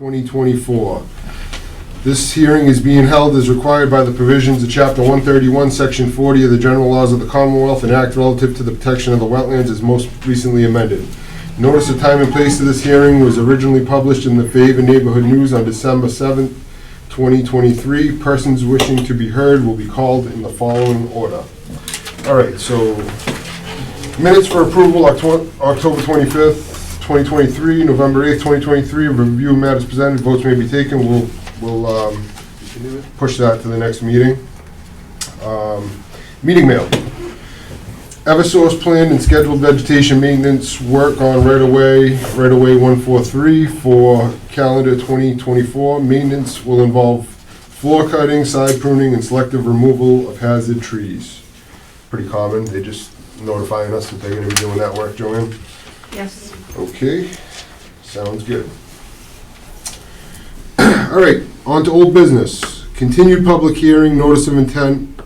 2024. This hearing is being held as required by the provisions of Chapter 131, Section 40 of the General Laws of the Commonwealth, and Act relative to the protection of the wetlands as most recently amended. Notice of time and place of this hearing was originally published in the Fairhaven Neighborhood News on December 7th, 2023. Persons wishing to be heard will be called in the following order. All right, so minutes for approval, October 25th, 2023, November 8th, 2023. Review of matters presented, votes may be taken. We'll push that to the next meeting. Meeting mail. Eversource planned and scheduled vegetation maintenance work on right-of-way 143 for calendar 2024. Maintenance will involve floor cutting, side pruning, and selective removal of hazard trees. Pretty common. They just notifying us that they're going to be doing that work, Joanne? Yes. Okay, sounds good. All right, on to old business. Continued public hearing, notice of intent.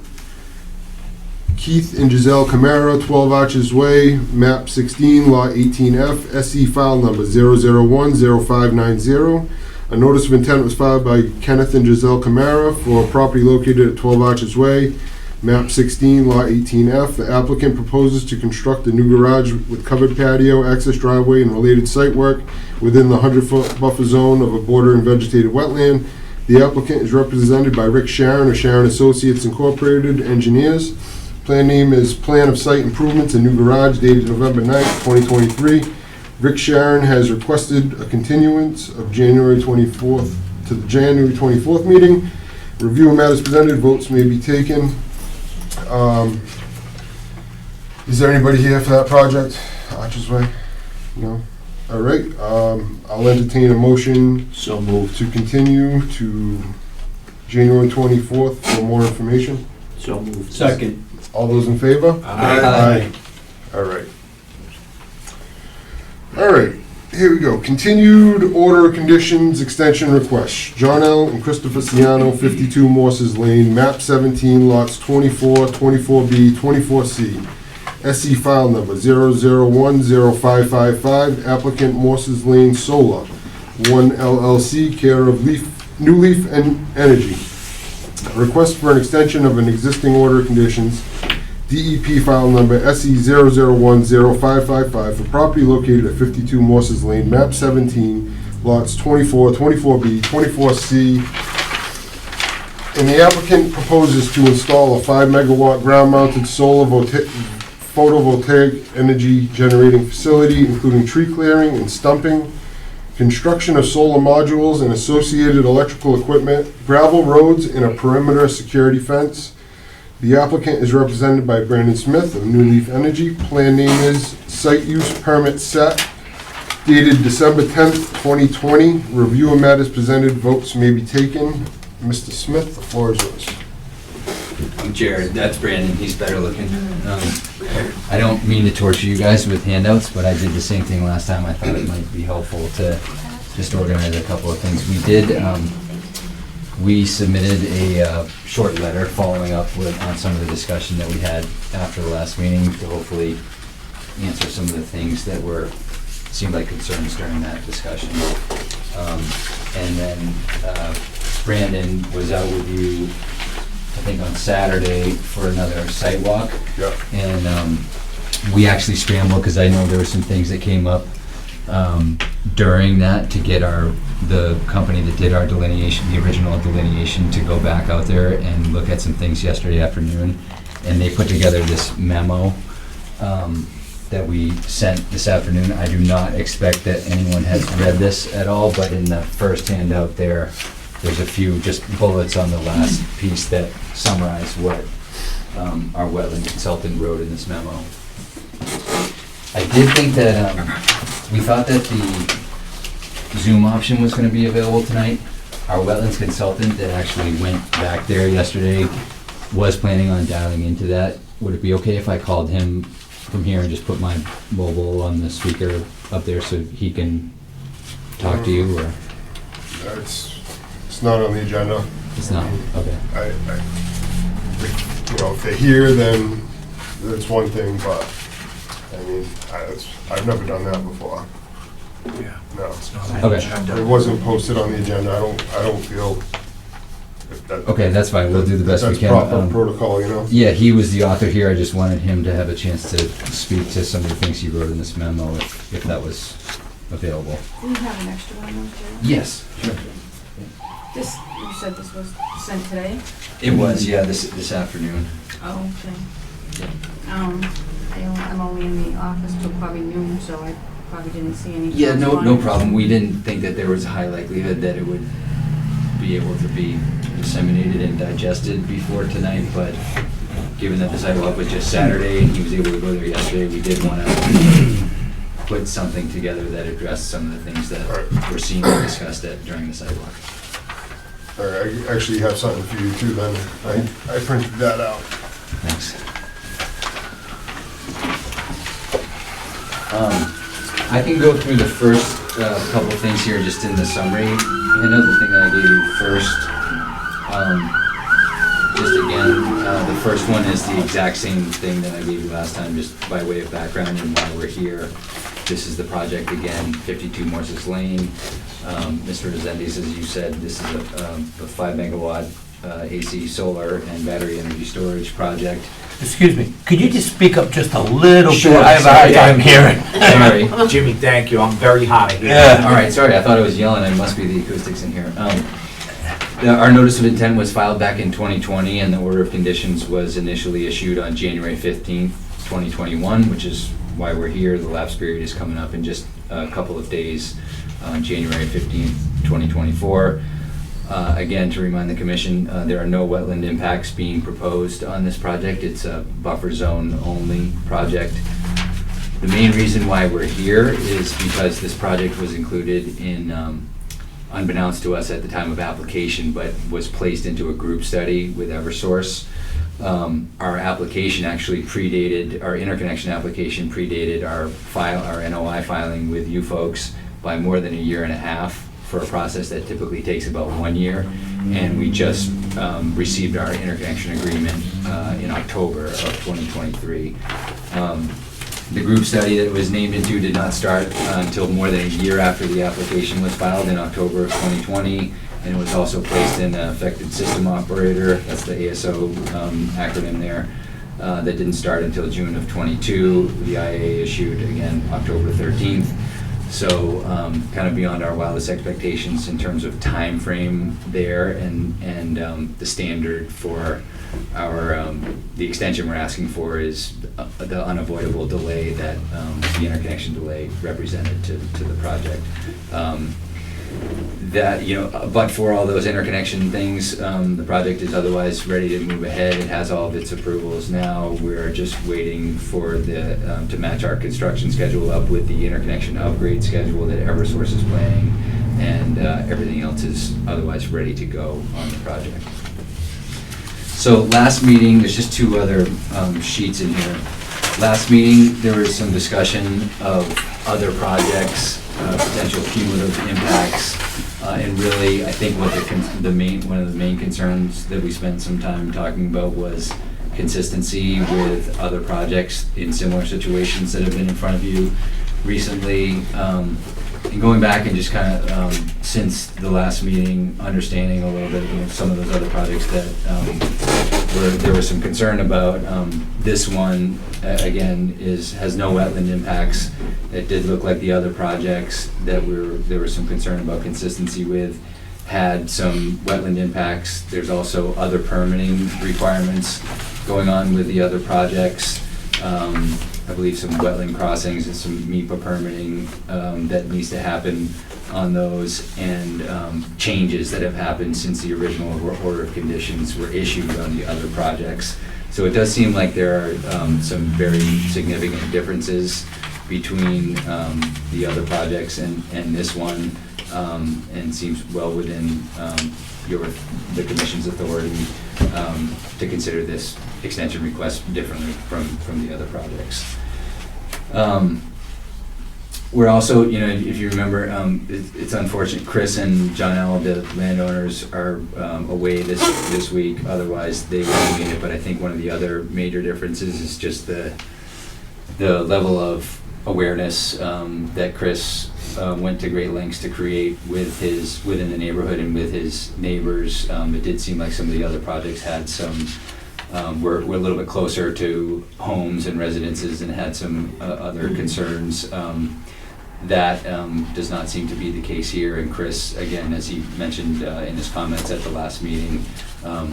Keith and Giselle Camara, 12 Arches Way, map 16, lot 18F, SE file number 0010590. A notice of intent was filed by Kenneth and Giselle Camara for a property located at 12 Arches Way, map 16, lot 18F. The applicant proposes to construct a new garage with covered patio, access driveway, and related site work within the 100-foot buffer zone of a border and vegetated wetland. The applicant is represented by Rick Sharon of Sharon Associates Incorporated, engineers. Plan name is Plan of Site Improvements, a new garage dated November 9th, 2023. Rick Sharon has requested a continuance of January 24th to the January 24th meeting. Review of matters presented, votes may be taken. Is there anybody here for that project? Arches Way? No? All right, I'll entertain a motion So moved. to continue to January 24th for more information. So moved. Second. All those in favor? Aye. All right. All right, here we go. Continued order of conditions extension request. John L. and Christopher Ciano, 52 Morses Lane, map 17, lots 24, 24B, 24C. SE file number 0010555. Applicant Morses Lane Solar, 1 LLC, care of New Leaf Energy. Request for an extension of an existing order of conditions. DEP file number SE 0010555 for property located at 52 Morses Lane, map 17, lots 24, 24B, 24C. And the applicant proposes to install a 5 megawatt ground mounted solar photovoltaic energy generating facility, including tree clearing and stumping, construction of solar modules and associated electrical equipment, gravel roads, and a perimeter security fence. The applicant is represented by Brandon Smith of New Leaf Energy. Plan name is Site Use Permit Set, dated December 10th, 2020. Review of matters presented, votes may be taken. Mr. Smith, the floor is yours. I'm Jared, that's Brandon, he's better looking. I don't mean to torture you guys with handouts, but I did the same thing last time. I thought it might be helpful to just organize a couple of things. We submitted a short letter following up on some of the discussion that we had after the last meeting to hopefully answer some of the things that seemed like concerns during that discussion. And then Brandon was out with you, I think on Saturday for another site walk. Yep. And we actually scrambled because I know there were some things that came up during that to get the company that did our delineation, the original delineation, to go back out there and look at some things yesterday afternoon. And they put together this memo that we sent this afternoon. I do not expect that anyone has read this at all, but in the first handout there's a few just bullets on the last piece that summarize what our wetland consultant wrote in this memo. I did think that we thought that the Zoom option was going to be available tonight. Our wetlands consultant that actually went back there yesterday was planning on dialing into that. Would it be okay if I called him from here and just put my mobile on the speaker up there so he can talk to you? Or It's not on the agenda. it's not? Okay. If they're here, then that's one thing, but I mean, I've never done that before. Yeah. No. It's not on the Okay. agenda. It wasn't posted on the agenda. I don't feel that. Okay, that's fine, we'll do the best we That's can. proper protocol, you know? Yeah, he was the author here, I just wanted him to have a chance to speak to some of the things he wrote in this memo, if that was available. Do you have an extra one, though, Jerry? Yes. This, you said this was sent today? It was, yeah, this afternoon. Oh, okay. I'm only in the office till probably noon, so I probably didn't see any. Yeah, no correspondence. problem. We didn't think that there was a high likelihood that it would be able to be disseminated and digested before tonight, but given that the sidewalk was just Saturday and he was able to go there yesterday, we did want to put something together that addressed some of the things that were seen and discussed during the sidewalk. All right, I actually have something for you too then. I printed that out. Thanks. I can go through the first couple of things here just in the summary. Another thing that I gave you first, just again, the first one is the exact same thing that I gave you last time, just by way of background and why we're here. This is the project again, 52 Morses Lane. Mr. Resendes, as you said, this is a 5 megawatt AC solar and battery energy storage project. Excuse me, could you just speak up just a little Sure, bit? I have a hard sorry. time hearing. Sorry. Jimmy, thank you. I'm very hot of hearing. Yeah. All right, sorry, I thought I was yelling, it must be the acoustics in here. Our notice of intent was filed back in 2020, and the order of conditions was initially issued on January 15th, 2021, which is why we're here. The lapse period is coming up in just a couple of days, on January 15th, 2024. Again, to remind the commission, there are no wetland impacts being proposed on this project. It's a buffer zone only project. The main reason why we're here is because this project was included in, unbeknownst to us at the time of application, but was placed into a group study with Eversource. Our application actually predated, our interconnection application predated our NOI filing with you folks by more than a year and a half, for a process that typically takes about 1 year. And we just received our interconnection agreement in October of 2023. The group study that it was named into did not start until more than a year after the application was filed in October of 2020, and it was also placed in affected system operator, that's the ASO acronym there, that didn't start until June of 22. The IA issued again October 13th. So kind of beyond our wildest expectations in terms of time frame there, and the standard for our the extension we're asking for is the unavoidable delay that the interconnection delay represented to the project. That, you know, but for all those interconnection things, the project is otherwise ready to move ahead. It has all of its approvals now. We're just waiting for the to match our construction schedule up with the interconnection upgrade schedule that Eversource is planning, and everything else is otherwise ready to go on the project. So last meeting, there's just two other sheets in here. Last meeting, there was some discussion of other projects, potential cumulative impacts, and really, I think what one of the main concerns that we spent some time talking about was consistency with other projects in similar situations that have been in front of you recently. And going back and just kind of, since the last meeting, understanding a little bit of some of those other projects that there was some concern about. This one, again, has no wetland impacts. It did look like the other projects that there was some concern about consistency with had some wetland impacts. There's also other permitting requirements going on with the other projects. I believe some wetland crossings and some MEPA permitting that needs to happen on those, and changes that have happened since the original order of conditions were issued on the other projects. So it does seem like there are some very significant differences between the other projects and this one, and seems well within the commission's authority to consider this extension request differently from the other projects. We're also, you know, if you remember, it's unfortunate, Chris and John L., the landowners, are away this week. Otherwise, they would have made it. But I think one of the other major differences is just the level of awareness that Chris went to great lengths to create within the neighborhood and with his neighbors. It did seem like some of the other projects had some, were a little bit closer to homes and residences and had some other concerns. That does not seem to be the case here. And Chris, again, as he mentioned in his comments at the last meeting,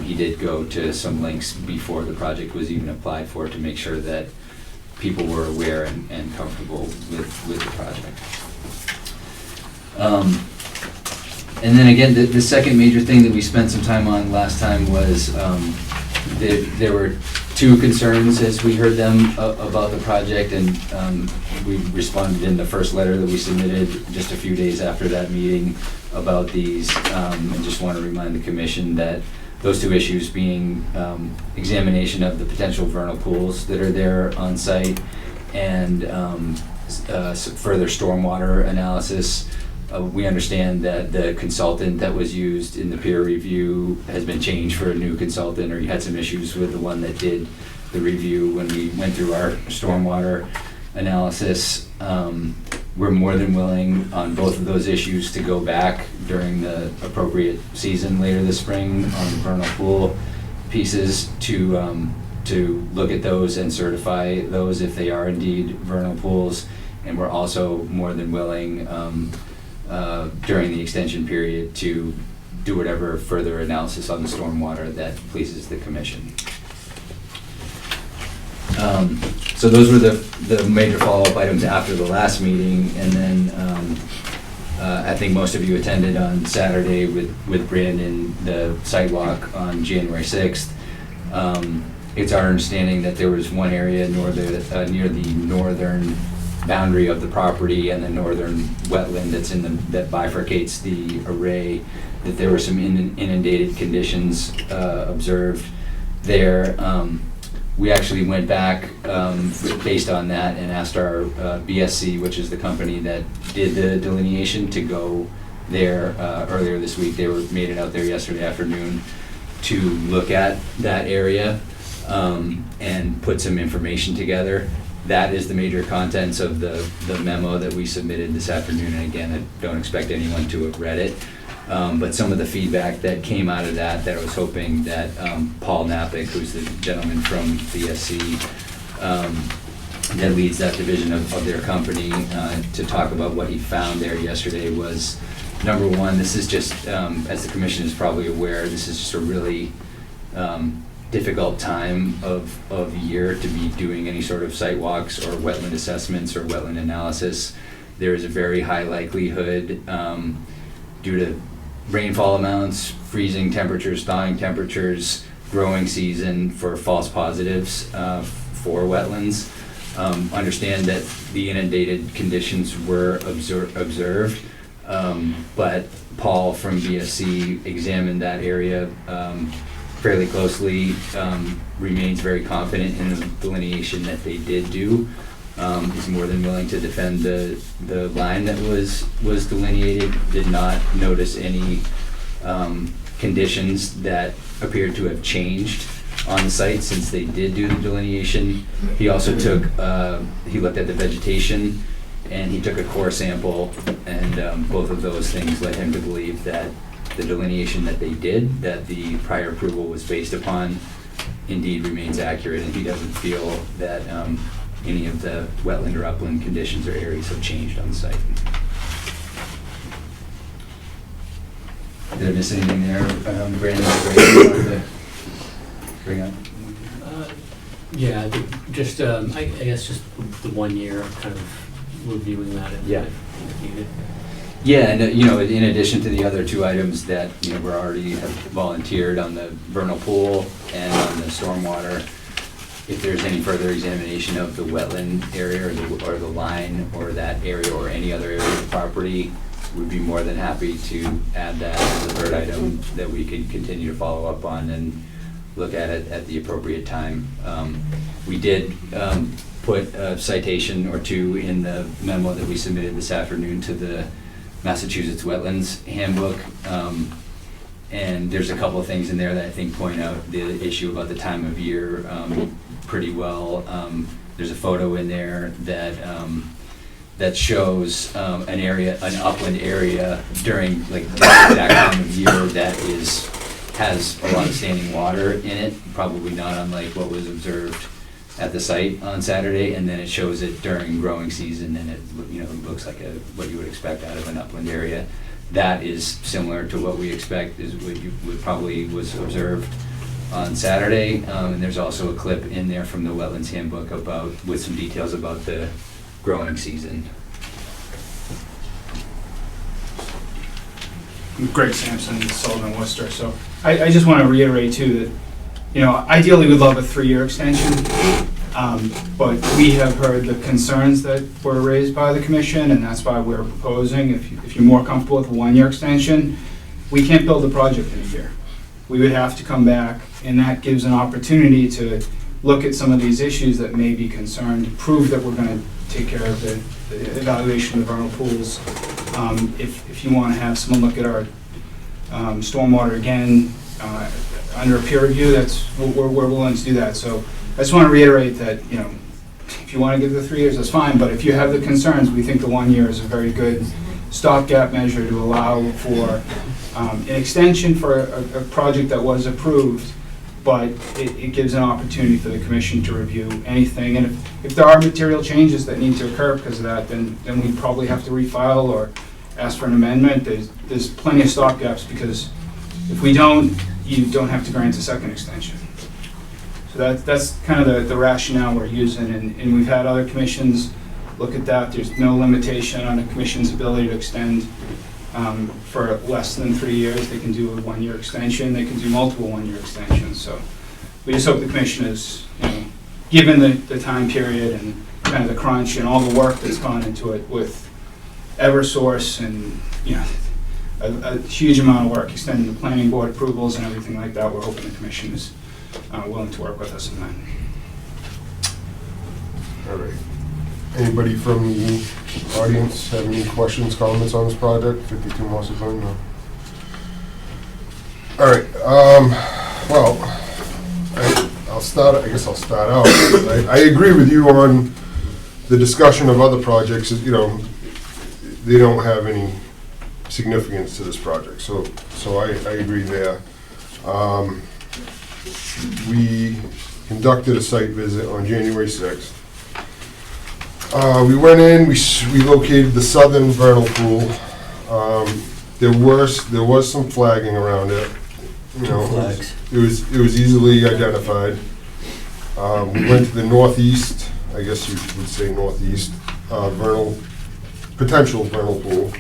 he did go to some lengths before the project was even applied for to make sure that people were aware and comfortable with the project. And then again, the second major thing that we spent some time on last time was there were two concerns as we heard them about the project, and we responded in the first letter that we submitted just a few days after that meeting about these. And just want to remind the commission that those two issues being examination of the potential vernal pools that are there on site and further stormwater analysis. We understand that the consultant that was used in the peer review has been changed for a new consultant, or you had some issues with the one that did the review when we went through our stormwater analysis. We're more than willing on both of those issues to go back during the appropriate season later this spring on the vernal pool pieces to look at those and certify those if they are indeed vernal pools. And we're also more than willing during the extension period to do whatever further analysis on the stormwater that pleases the commission. So those were the major follow-up items after the last meeting, and then I think most of you attended on Saturday with Brandon the sidewalk on January 6th. It's our understanding that there was one area near the northern boundary of the property and the northern wetland that bifurcates the array, that there were some inundated conditions observed there. We actually went back based on that and asked our BSC, which is the company that did the delineation, to go there earlier this week. They made it out there yesterday afternoon to look at that area and put some information together. That is the major contents of the memo that we submitted this afternoon. And again, I don't expect anyone to have read it. But some of the feedback that came out of that I was hoping that Paul Napick, who's the gentleman from BSC, that leads that division of their company, to talk about what he found there yesterday was, number one, this is just, as the commission is probably aware, this is just a really difficult time of year to be doing any sort of site walks or wetland assessments or wetland analysis. There is a very high likelihood due to rainfall amounts, freezing temperatures, thawing temperatures, growing season for false positives for wetlands. Understand that the inundated conditions were observed, but Paul from BSC examined that area fairly closely, remains very confident in the delineation that they did do. Is more than willing to defend the line that was delineated. Did not notice any conditions that appeared to have changed on the site since they did do the delineation. He also took, he looked at the vegetation and he took a core sample, and both of those things led him to believe that the delineation that they did, that the prior approval was based upon, indeed remains accurate, and he doesn't feel that any of the wetland or upland conditions or areas have changed on the site. Did I miss anything there, Brandon? You wanted to bring up? Yeah, just, I guess just the 1 year kind of reviewing that if needed. Yeah, and in addition to the other two items that we're already have volunteered on the vernal pool and on the stormwater, if there's any further examination of the wetland area or the line or that area or any other area of the property, we'd be more than happy to add that as a third item that we can continue to follow up on and look at it at the appropriate time. We did put a citation or two in the memo that we submitted this afternoon to the Massachusetts Wetlands Handbook, and there's a couple of things in there that I think point out the issue about the time of year pretty well. There's a photo in there that that shows an area, an upland area during like that time of year that has a lot of standing water in it, probably not unlike what was observed at the site on Saturday, and then it shows it during growing season, and it, looks like what you would expect out of an upland area. That is similar to what we expect, is what you would probably was observed on Saturday. And there's also a clip in there from the Wetlands Handbook with some details about the growing season. Greg Sampson, Sullivan, Worcester. So I just want to reiterate too that, ideally we'd love a 3-year extension, but we have heard the concerns that were raised by the commission, and that's why we're proposing, if you're more comfortable with a 1-year extension, we can't build the project in a year. We would have to come back, and that gives an opportunity to look at some of these issues that may be concerned, prove that we're going to take care of the evaluation of the vernal pools. If you want to have someone look at our stormwater again under a peer review, we're willing to do that. So I just want to reiterate that, if you want to give the 3 years, that's fine, but if you have the concerns, we think the 1 year is a very good stopgap measure to allow for an extension for a project that was approved, but it gives an opportunity for the commission to review anything. And if there are material changes that need to occur because of that, then we probably have to refile or ask for an amendment. There's plenty of stopgaps, because if we don't, you don't have to grant a second extension. So that's kind of the rationale we're using, and we've had other commissions look at that. There's no limitation on a commission's ability to extend for less than 3 years. They can do a 1-year extension. They can do multiple 1-year extensions. So we just hope the commission is, given the time period and kind of the crunch and all the work that's gone into it with Eversource and, a huge amount of work, extending the planning board approvals and everything like that, we're hoping the commission is willing to work with us in that. All right. Anybody from the audience have any questions, comments on this project? 52 Mosses Lane? No. All right. Well, I guess I'll start out. I agree with you on the discussion of other projects. They don't have any significance to this project. So I agree there. We conducted a site visit on January 6th. We went in, we located the southern vernal pool. There was some flagging around it. Flags. It was easily identified. We went to the northeast, I guess you would say northeast, potential vernal pool.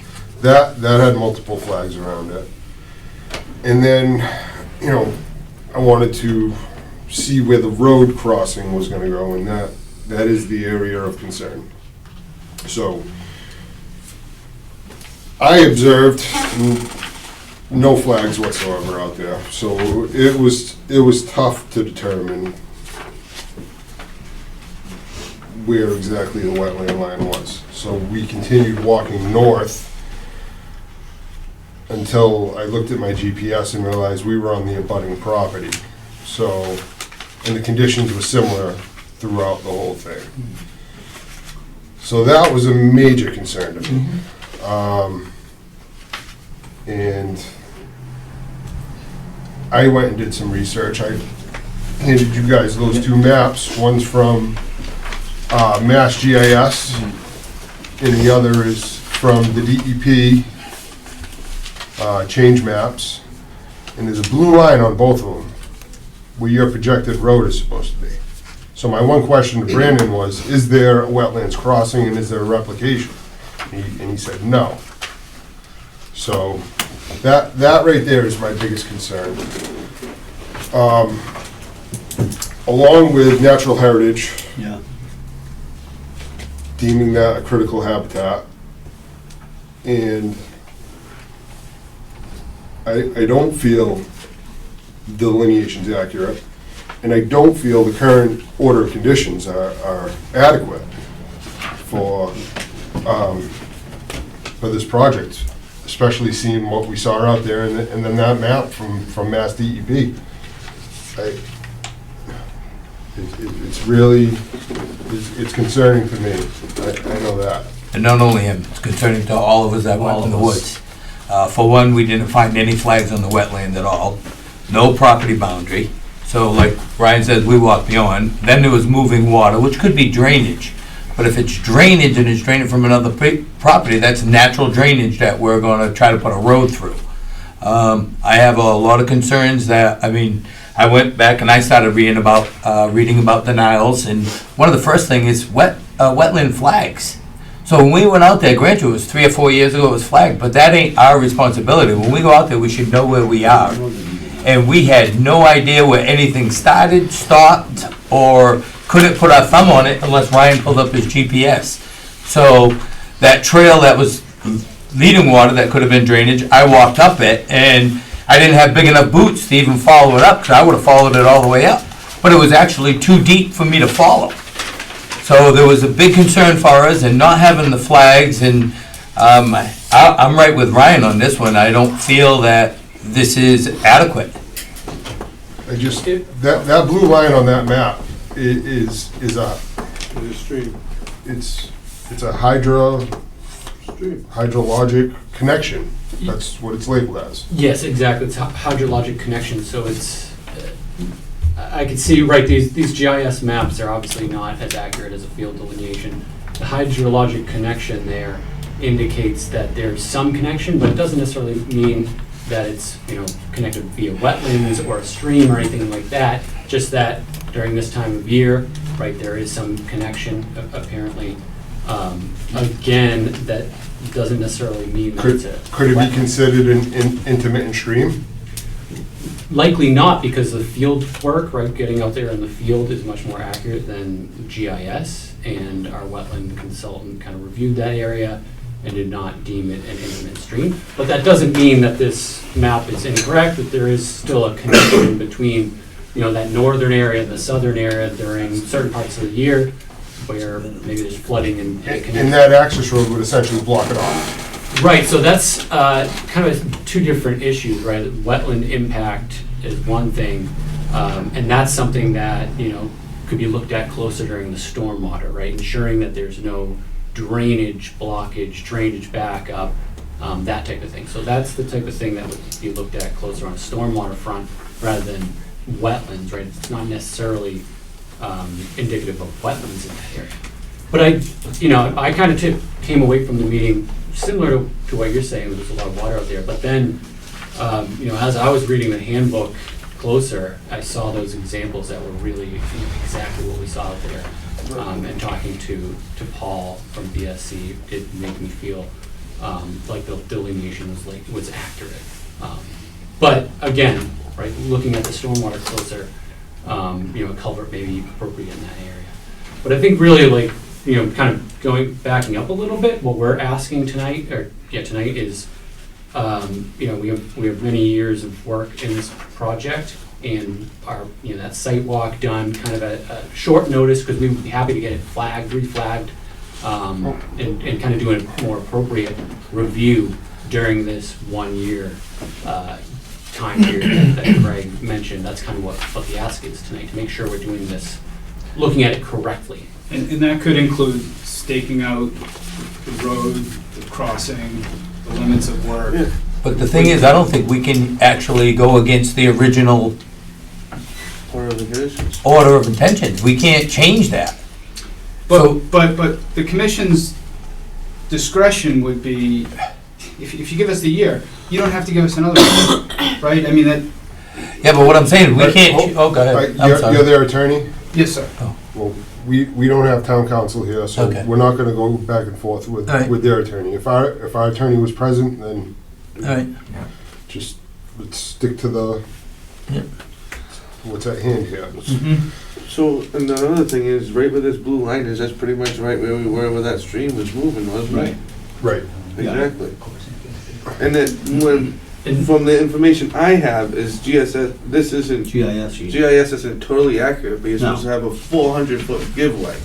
That had multiple flags around it. And then, I wanted to see where the road crossing was gonna go, and that is the area of concern. So I observed no flags whatsoever out there. So it was tough to determine where exactly the wetland line was. So we continued walking north until I looked at my GPS and realized we were on the abutting property. So, and the conditions were similar throughout the whole thing. So that was a major concern to me. And I went and did some research. I handed you guys those 2 maps. One's from Mass GIS, and the other is from the DEP change maps. And there's a blue line on both of them where your projected road is supposed to be. So my one question to Brandon was, is there a wetlands crossing and is there a replication? And he said no. So that right there is my biggest concern. Along with natural heritage, Yeah. deeming that a critical habitat, and I don't feel delineation's accurate, and I don't feel the current order of conditions are adequate for this project, especially seeing what we saw out there and then that map from Mass DEP. It's really, it's concerning to me. I know that. and not only him, it's concerning to all of us that went All in the of us. woods. For one, we didn't find any flags on the wetland at all, no property boundary. So like Ryan says, we walked beyond. Then there was moving water, which could be drainage. But if it's drainage and it's draining from another property, that's natural drainage that we're gonna try to put a road through. I have a lot of concerns that, I mean, I went back and I started reading about the Niles, and one of the first thing is wetland flags. So when we went out there, granted, it was 3 or 4 years ago, it was flagged, but that ain't our responsibility. When we go out there, we should know where we are. And we had no idea where anything started, stopped, or couldn't put our thumb on it unless Ryan pulled up his GPS. So that trail that was leading water that could have been drainage, I walked up it, and I didn't have big enough boots to even follow it up, because I would have followed it all the way up. But it was actually too deep for me to follow. So there was a big concern for us, and not having the flags, and I'm right with Ryan on this one. I don't feel that this is adequate. I just, that blue line on that map is a, it's a hydrologic connection. That's what it's labeled as. Yes, exactly. It's a hydrologic connection, so it's, I can see, right, these GIS maps are obviously not as accurate as a field delineation. The hydrologic connection there indicates that there's some connection, but it doesn't necessarily mean that it's, connected via wetlands or a stream or anything like that. Just that during this time of year, right, there is some connection apparently. Again, that doesn't necessarily mean that it's a Could it be wetland. considered an intermittent stream? Likely not, because the field work, right, getting out there in the field is much more accurate than GIS, and our wetland consultant kind of reviewed that area and did not deem it an intermittent stream. But that doesn't mean that this map is incorrect, that there is still a connection between, that northern area and the southern area during certain parts of the year where maybe there's flooding and And that access road would essentially block it off. Right, so that's kind of two different issues, right? Wetland impact is one thing, and that's something that, could be looked at closer during the stormwater, right? Ensuring that there's no drainage, blockage, drainage backup, that type of thing. So that's the type of thing that would be looked at closer on a stormwater front rather than wetlands, right? It's not necessarily indicative of wetlands in that area. But I kind of came away from the meeting similar to what you're saying. There's a lot of water out there. But then, as I was reading the handbook closer, I saw those examples that were really exactly what we saw out there. And talking to Paul from BSC did make me feel like the delineation was accurate. But again, right, looking at the stormwater closer, a culvert may be appropriate in that area. But I think really kind of backing up a little bit, what we're asking tonight is, we have many years of work in this project, and our, that site walk done kind of at a short notice, because we would be happy to get it flagged, reflagged, and kind of do a more appropriate review during this 1 year time period that Greg mentioned. That's kind of what the ask is tonight, to make sure we're doing this, looking at it correctly. And that could include staking out the road, the crossing, the limits of work. Yeah. But the thing is, I don't think we can actually go against the original order of intentions. We can't change that. But the commission's discretion would be, if you give us the year, you don't have to give us another one, right? I mean, that, Yeah, but what I'm saying, we can't, go ahead. I'm You're sorry. their attorney? yes, sir. Well, we don't have town council here, so Okay. we're not gonna go back and forth with All right. their attorney. If our attorney was present, then All right. just, let's stick to the, Yep. what's at hand here. So, and the other thing is, right where this blue line is, that's pretty much right where we were, where that stream was moving, wasn't it? Right. Exactly. And then And from the information I have is GSS, this isn't, GIS. GIS isn't totally accurate, but you're No. supposed to have a 400-foot giveaway.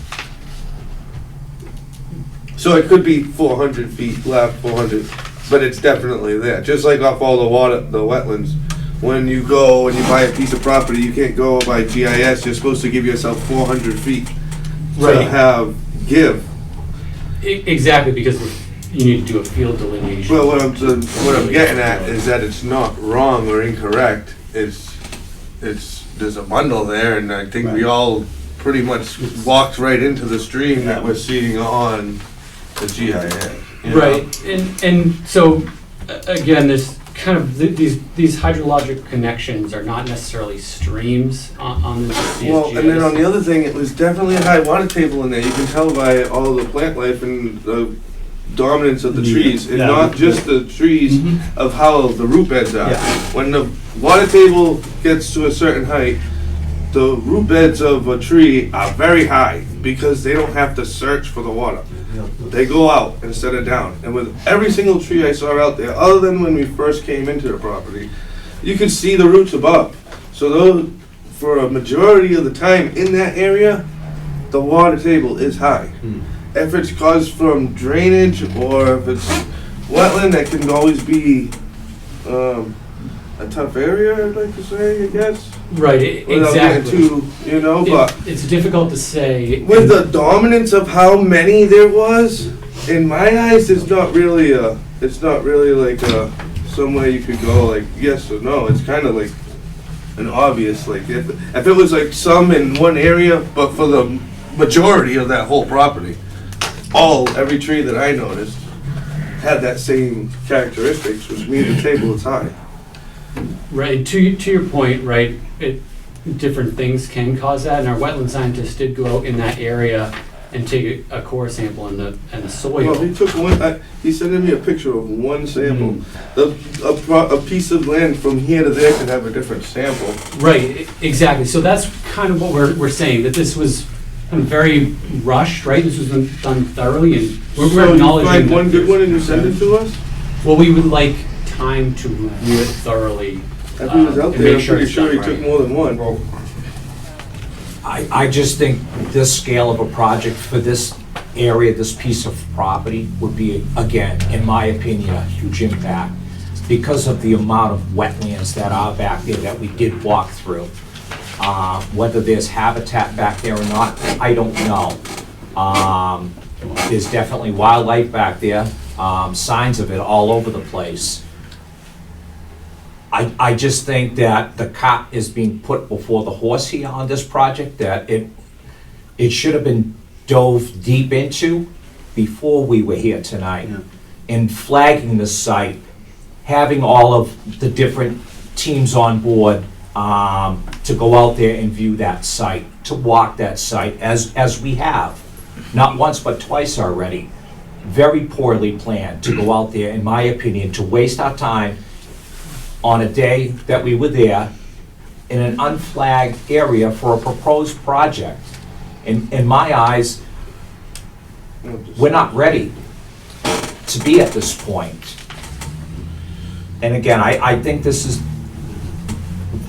So it could be 400 feet left, 400, but it's definitely there. Just like off all the wetlands. When you go and you buy a piece of property, you can't go by GIS, you're supposed to give yourself 400 feet to Right. have give. Exactly, because you need to do a field delineation. Well, what I'm getting at is that it's not wrong or incorrect. There's a bundle there, and I think we all pretty much walked right into the stream that we're seeing on the GIS. you know? Right, and so, again, this kind of, these hydrologic connections are not necessarily streams on the CSGS. Well, and then on the other thing, it was definitely a high water table in there. You can tell by all the plant life and the dominance of the trees, and not just the trees, of how the root beds are. When the water table gets to a certain height, the root beds of a tree are very high because they don't have to search for the water. They go out instead of down. And with every single tree I saw out there, other than when we first came into the property, you could see the roots above. So those, for a majority of the time in that area, the water table is high. If it's caused from drainage or if it's wetland, that can always be a tough area, I'd like to say, I guess. Right, Without getting exactly. too, you know, but It's difficult to say. with the dominance of how many there was, in my eyes, it's not really like somewhere you could go like yes or no. It's kind of like an obvious, like if it was like some in one area, but for the majority of that whole property, every tree that I noticed had that same characteristics, which means the table is high. Right, to your point, right, different things can cause that, and our wetland scientists did go out in that area and take a core sample in the soil. Well, he took one. He sent me a picture of one sample. A piece of land from here to there could have a different sample. Right, exactly. So that's kind of what we're saying, that this was kind of very rushed, right? This was done thoroughly, and we're So you acknowledging. find that one good there's- one and you send it to us? Well, we would like time to review it thoroughly. If he was out and there, make I'm sure pretty it's sure he done took right. more than one. Well, I just think this scale of a project for this area, this piece of property would be, again, in my opinion, a huge impact because of the amount of wetlands that are back there that we did walk through. Whether there's habitat back there or not, I don't know. There's definitely wildlife back there, signs of it all over the place. I just think that the cart is being put before the horse here on this project, that it should have been dove deep into before we were here tonight. And flagging the site, having all of the different teams on board to go out there and view that site, to walk that site, as we have, not once but twice already. Very poorly planned to go out there, in my opinion, to waste our time on a day that we were there in an unflagged area for a proposed project. In my eyes, we're not ready to be at this point. And again, I think this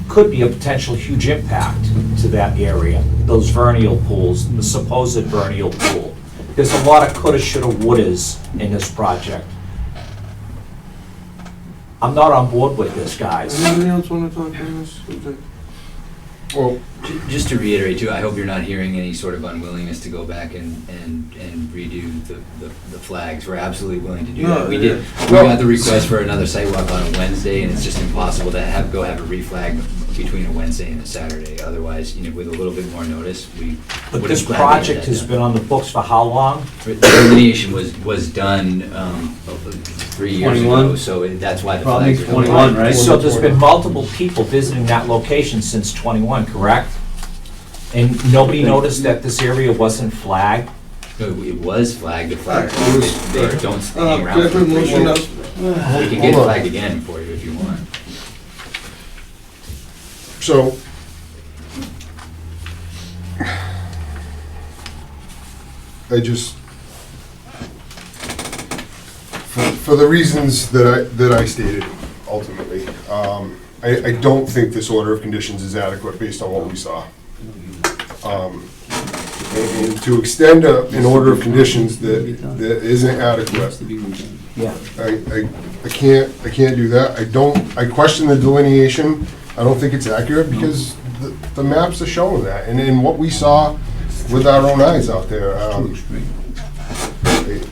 could be a potential huge impact to that area, those vernal pools, the supposed vernal pool. There's a lot of coulda, shoulda, wouldas in this project. I'm not on board with this, guys. Anybody else want to talk on this? well, Just to reiterate too, I hope you're not hearing any sort of unwillingness to go back and redo the flags. We're absolutely willing to do No, that. We yeah. got the request for another site walk on a Wednesday, and it's just impossible to have a reflag between a Wednesday and a Saturday. Otherwise, with a little bit more notice, we But would this have gladly had project that has done. been on the books for how long? The delineation was done 3 years ago, 21? so that's why the Probably flags are 21, right? So there's been multiple people visiting that location since '21, correct? And nobody noticed that this area wasn't flagged? It was flagged. The flags It was- they don't hang around. Different for 3 motion years. up. We can get it Hold on. flagged again for you if you want. so. I just, for the reasons that I stated, ultimately, I don't think this order of conditions is adequate based on what we saw. And to extend an order of conditions that isn't adequate, Yeah. I can't do that. I question the delineation. I don't think it's accurate because the maps are showing that. And in what we saw with our own eyes out there, Right.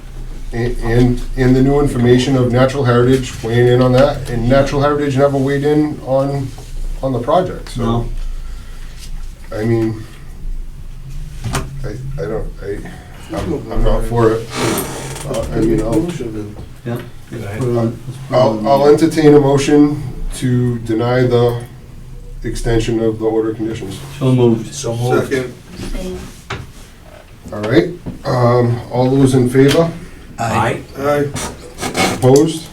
And the new information of Natural Heritage weighing in on that, and Natural Heritage never weighed in on the project, so. No. I mean, I'm not for it. I mean, Yeah. I'll entertain a motion to deny the extension of the order of conditions. So moved. So moved. Second. Abstain. All right, all those in favor? Aye. Aye. Opposed?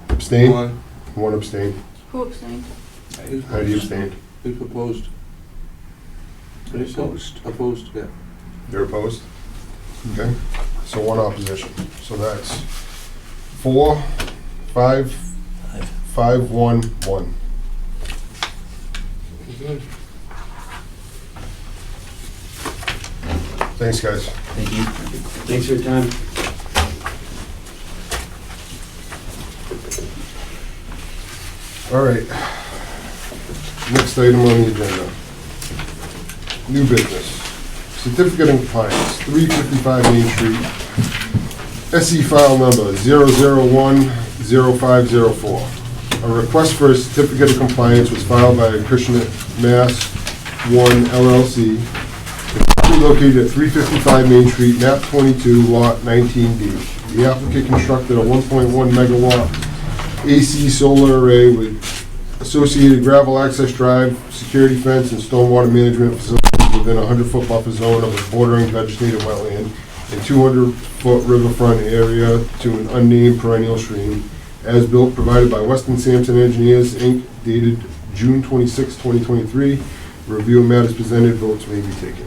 Abstain? One. One abstain. Who abstained? How do you abstain? Who proposed? Opposed, yeah. You're opposed? Okay, so one opposition. So that's 4, 5, 5, 1, 1. Thanks, guys. Thank you. Thanks for your time. All right. Next item on the agenda. New business. Certificate of compliance, 355 Main Street. SE file number 0010504. A request for a certificate of compliance was filed by Acushnet Mass 1 LLC, located at 355 Main Street, map 22, lot 19B. The applicant constructed a 1.1 megawatt AC solar array with associated gravel access drive, security fence, and stormwater management facilities within a 100-foot buffer zone of a bordering vegetated wetland and 200-foot riverfront area to an unnamed perennial stream, as built, provided by Weston Sampson Engineers, Inc., dated June 26, 2023. Review of matters presented, votes may be taken.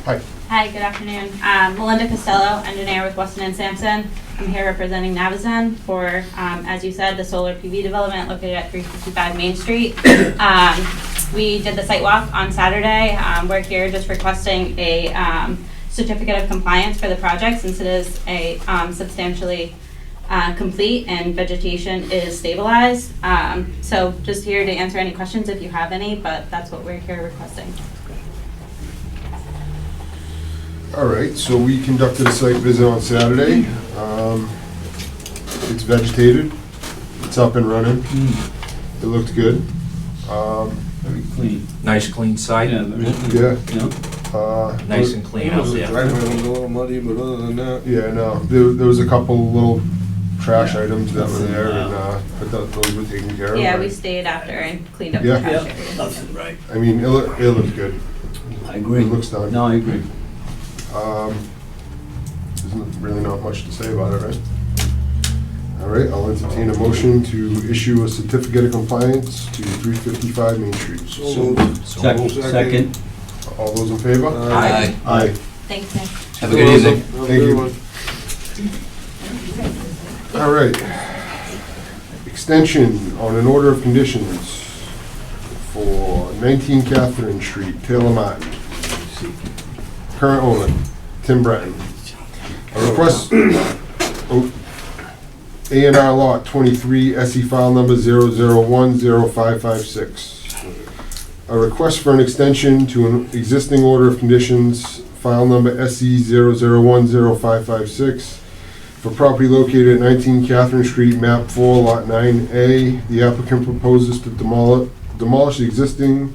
Hi. Hi, good afternoon. Melinda Costello, engineer with Weston and Sampson. I'm here representing Navazon for, as you said, the solar PV development located at 355 Main Street. We did the site walk on Saturday. We're here just requesting a certificate of compliance for the project since it is a substantially complete and vegetation is stabilized. So just here to answer any questions if you have any, but that's what we're here requesting. All right, so we conducted a site visit on Saturday. It's vegetated, it's up and running, it looked good. Very clean. Nice clean site, Yeah, very clean. Yeah. Yeah. nice and clean out there. Driveway was a little muddy, but other than that. Yeah, no, there was a couple little trash items that were there, and, but those were taken care of. Yeah, we right? stayed after and cleaned up Yeah. the trash Yeah, areas. that's right. I mean, it looked good. I agree. It looks done. No, I agree. There's really not much to say about it, right? All right, I'll entertain a motion to issue a certificate of compliance to 355 Main Street. So moved. Second. All those in favor? Aye. Aye. Thanks, Nick. Have a good evening. Thank you. All right. Extension on an order of conditions for 19 Catherine Street, Taylor Martin. Current owner, Tim Bratton. A request, A&R Lot 23, SE file number 0010556. A request for an extension to an existing order of conditions, file number SE 0010556, for property located at 19 Catherine Street, map 4, lot 9A. The applicant proposes to demolish the existing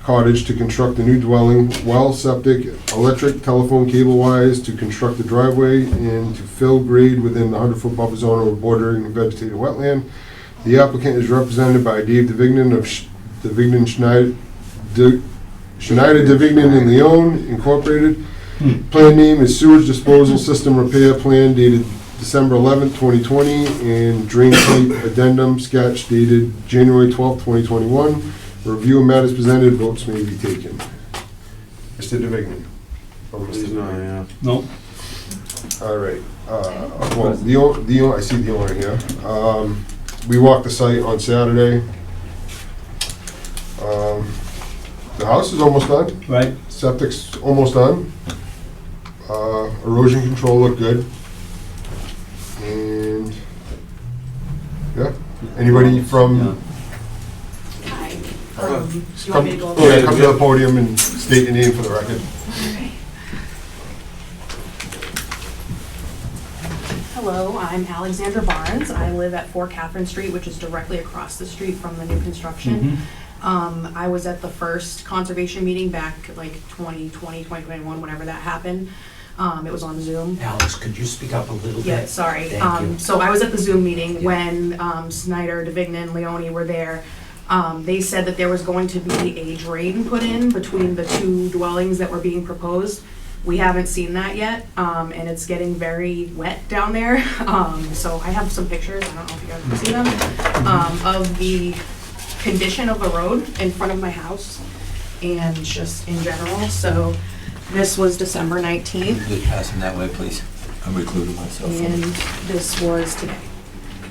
cottage to construct a new dwelling, well, septic, electric, telephone cable wires, to construct a driveway, and to fill grade within the 100-foot buffer zone of a bordering vegetated wetland. The applicant is represented by Dave DeVignan of DeVignan Schneider DeVignan and Leon Incorporated. Plan name is Sewage Disposal System Repair Plan dated December 11th, 2020, and Drain Pipe Addendum Sketch dated January 12th, 2021. Review of matters presented, votes may be taken. Mr. DeVignan. Or Mr. He's not, DeVignan. yeah. No. All right. Well, I see the owner here. We walked the site on Saturday. The house is almost done. Right. Septic's almost done. Erosion control looked good. And, yeah. Anybody from, Yeah. Hi. come You want me to go over? to the podium and state your name for the record. Hello, I'm Alexandra Barnes. I live at 4 Catherine Street, which is directly across the street from the new construction. I was at the first conservation meeting back like 2020, 2021, whenever that happened. It was on Zoom. Alex, could you speak up a little bit? Yeah, sorry. Thank you. So I was at the Zoom meeting Yeah. when Snyder, DeVignan, Leone were there. They said that there was going to be a drain put in between the two dwellings that were being proposed. We haven't seen that yet, and it's getting very wet down there. So I have some pictures, I don't know if you guys can see them, of the condition of the road in front of my house and just in general. So this was December 19th, Just pass them that way, please. I'm recluding myself. and this was today.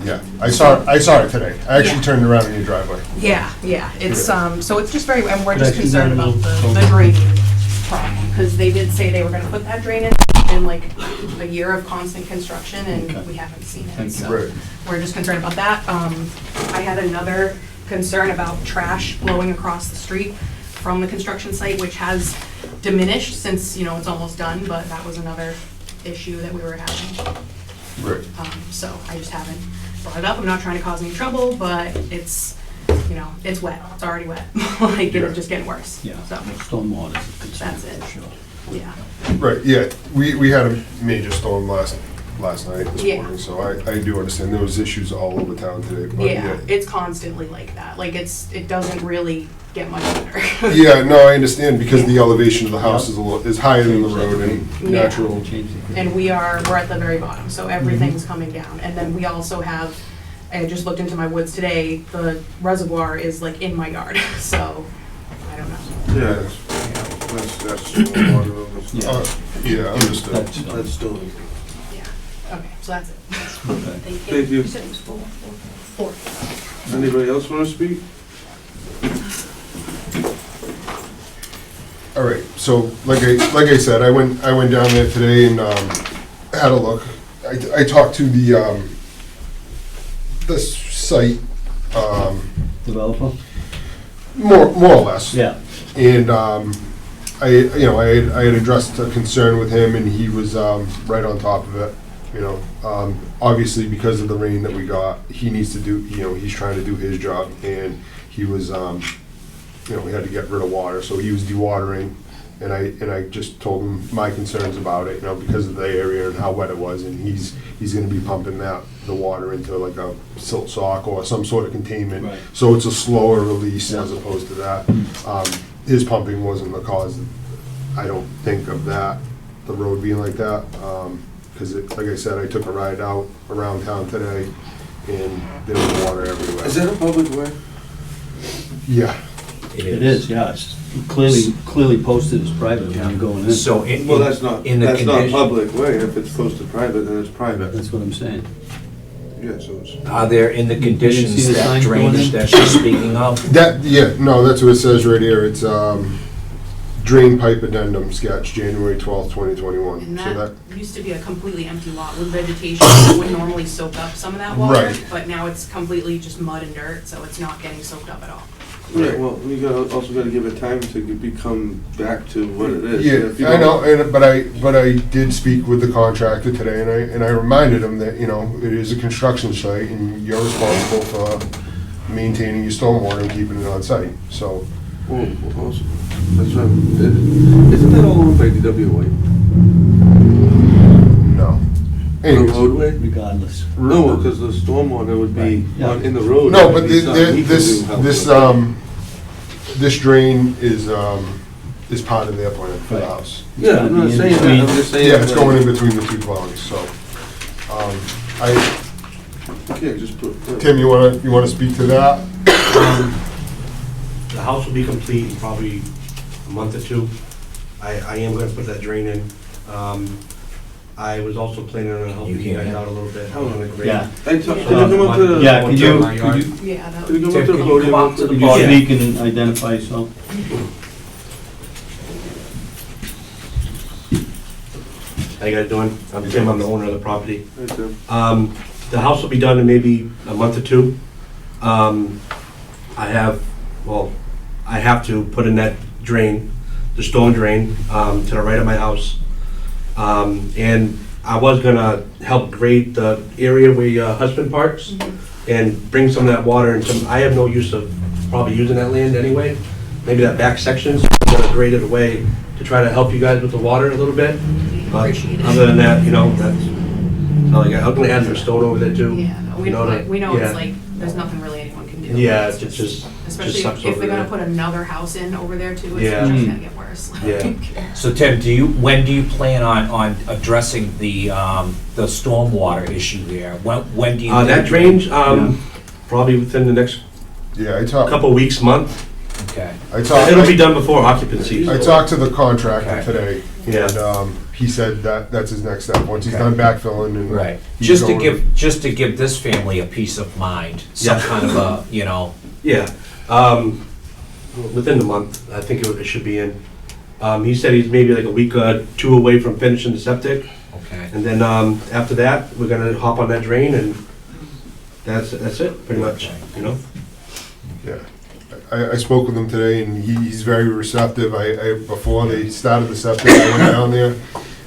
Yeah, I saw it today. I actually Yeah. turned around in your driveway. Yeah, it's, so it's just very, and we're Could I just see concerned that about little- the drainage problem, because they did say they were gonna put that drain in like a year of constant construction, and Okay. we haven't seen it, Thank you. so Right. we're just concerned about that. I had another concern about trash blowing across the street from the construction site, which has diminished since, you know, it's almost done, but that was another issue that we were having. Right. So I just haven't brought it up. I'm not trying to cause any trouble, but it's, you know, it's wet. It's already wet. Like, Yeah. it's just getting worse. Yeah, So, stormwater is a concern, That's it. for sure. yeah. Right, yeah, we had a major storm last night, this Yeah. morning, so I do understand there was issues all over town today, but Yeah, it's constantly like that. Like, it doesn't really get much better. Yeah, no, I understand, because the elevation of the house is higher than the road and Yeah. natural. Change the- And we're at the very bottom, so everything's coming down. And then we also have, I just looked into my woods today, the reservoir is like in my yard, so I don't know. Yeah, that's still water. Yeah. Yeah, understood. That's still. Yeah, okay, so that's it. Okay. Thank you. Thank you. You said it was four. Anybody else want to speak? All right, so like I said, I went down there today and had a look. I talked to the site, Developer? more or less. Yeah. And I had addressed a concern with him, and he was right on top of it. Obviously because of the rain that we got, he needs to do. He's trying to do his job, and he was. We had to get rid of water, so he was dewatering, and I just told him my concerns about it. Because of the area and how wet it was, and he's going to be pumping the water into like a silt sock or some sort of containment. Right. So it's a slower release as opposed to that. His pumping wasn't the cause, I don't think, of that, the road being like that. Because, like I said, I took a ride out around town today, and there was water everywhere. Is that a public way? Yeah. It is, yeah, it's clearly posted as private when you're going in. So Well, that's not condition- public way. If it's posted private, then it's private. That's what I'm saying. Yeah, so it's. Are there in the You didn't see conditions the that signs going drainage in? that she's speaking of? That's what it says right here. It's drain pipe addendum sketch, January 12th, 2021. And So that used to be a completely empty lot with vegetation that would normally soak up some of that water, Right. but now it's completely just mud and dirt, so it's not getting soaked up at all. Yeah, well, also gotta give it time to become back to what it is. If you Yeah, I don't- know, but I did speak with the contractor today, and I reminded him that, it is a construction site, and you're responsible for maintaining your stormwater and keeping it on site, so. Oh, also, that's right. Isn't that all owned by DWA? No. The Anyways, roadway? Regardless. No, because the stormwater would be Right, yeah. in the road. No, It but would be something he could do, help with. this drain is part of their plan for the Right. house. Yeah, I'm not saying that, I'm just saying. Yeah, it's like, going in between the two dwellings, so. you can't just put. Tim, you wanna speak to that? The house will be complete in probably a month or two. I am gonna put that drain in. I was also planning on helping you guys out a little bit. Oh, on the grade. Yeah. Hey, can you come up to the? Yeah, could you, My yard. could you, Yeah, that Can you would, come up to the Tim, can you podium? come up to the could you podium? speak and identify yourself? How you guys doing? I'm Tim, I'm the owner of the property. Hey, Tim. The house will be done in maybe a month or two. I have to put in that drain, the storm drain, to the right of my house. And I was gonna help grade the area where your husband parks and bring some of that water and some, I have no use of probably using that land anyway. Maybe that back section, so I'm gonna grade it away to try to help you guys with the water a little bit. But Appreciate it. other than that, that's, all I got. I'm gonna add some stone over there too. Yeah, no, we You know, know, we know it's yeah. like, there's nothing really anyone can do. Yeah, It's it's just Especially sucks if over they're gonna there. put another house in over there too, it's Yeah. just gonna get worse. Yeah. So Tim, when do you plan on addressing the stormwater issue there? When do you? That drains, probably within the next Yeah, I talked, couple weeks, month. Okay. It'll be done before occupancy. I talked to the contractor Okay. today, Yeah. and he said that's his next step, once he's Okay. done backfilling and. Right. he's Just to going- give this family a peace of mind, some Yeah. kind of a, Yeah, within the month, I think it should be in. He said he's maybe like a week or two away from finishing the septic, okay. and then after that, we're gonna hop on that drain, and that's it, pretty much, you know? Yeah, I spoke with him today, and he's very receptive. Before they started the septic, I went down there,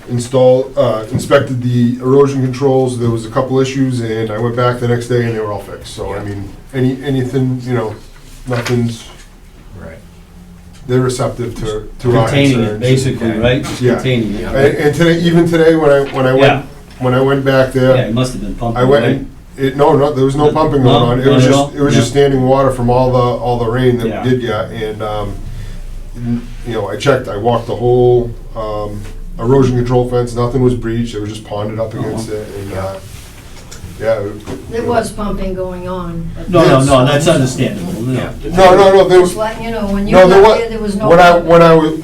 inspected the erosion controls. There was a couple issues, and I went back the next day, and they were all fixed. So, I mean, anything, nothing's, Right. they're receptive to our Containing it, concerns. basically, right? Just Yeah. containing it. And today, even today, when Yeah. I went back there, Yeah, it must have been pumping, I went right? and, there was no pumping going on. It No, was not at just, all? it was just Yeah. standing water from all the rain that Yeah. we did get. And, I checked, I walked the whole, erosion control fence, nothing was breached, it was just ponded up against it. And, yeah. There was pumping going on. No, that's understandable, no. No, there was, Just letting you know, when you no, got there, there was no. when pumping. I was,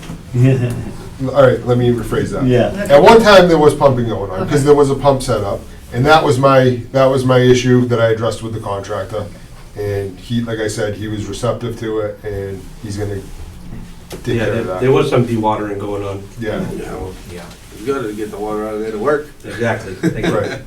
all right, let me rephrase that. Yeah, At one time, there was pumping going on, because there was a pump set up, and that was my issue that I addressed with the contractor. And he, like I said, he was receptive to it, and he's gonna take Yeah, care of there that. was some dewatering going on. Yeah, Yeah. It's good to get the water out of there to work. Exactly. right.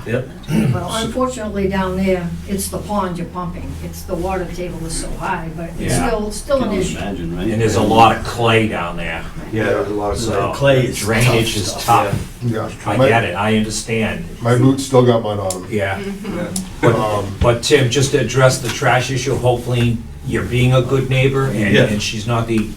Yeah. Yep. Well, unfortunately, down there, it's the pond you're pumping. It's the water table is so high, but it's Yeah. still an can issue. imagine, right? And there's a lot of clay down there, Yeah, there's a lot of so Clay is drainage tough is stuff, tough. Yeah. I My- get it, I understand. My boots still got mud on them. Yeah. Um, But Tim, just to address the trash issue, hopefully you're being a good neighbor Yeah. and she's not the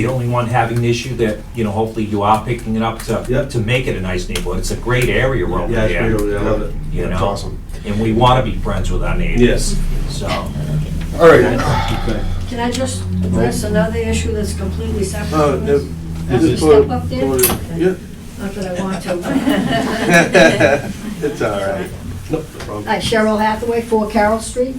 only one having the issue, that, hopefully you are picking it up Yeah. to make it a nice neighborhood. It's a great area over Yeah, it's great there, over there, I love it. you That's know? awesome. And we want to be friends with our neighbors. Yes. So, All right, Okay. Can I just address another issue that's completely separate from this? Yeah. Can I Just step put- up there? put it- Yeah, Not that I want to. it's all right. Nope, no problem. Hi, Cheryl Hathaway, 4 Carroll Street.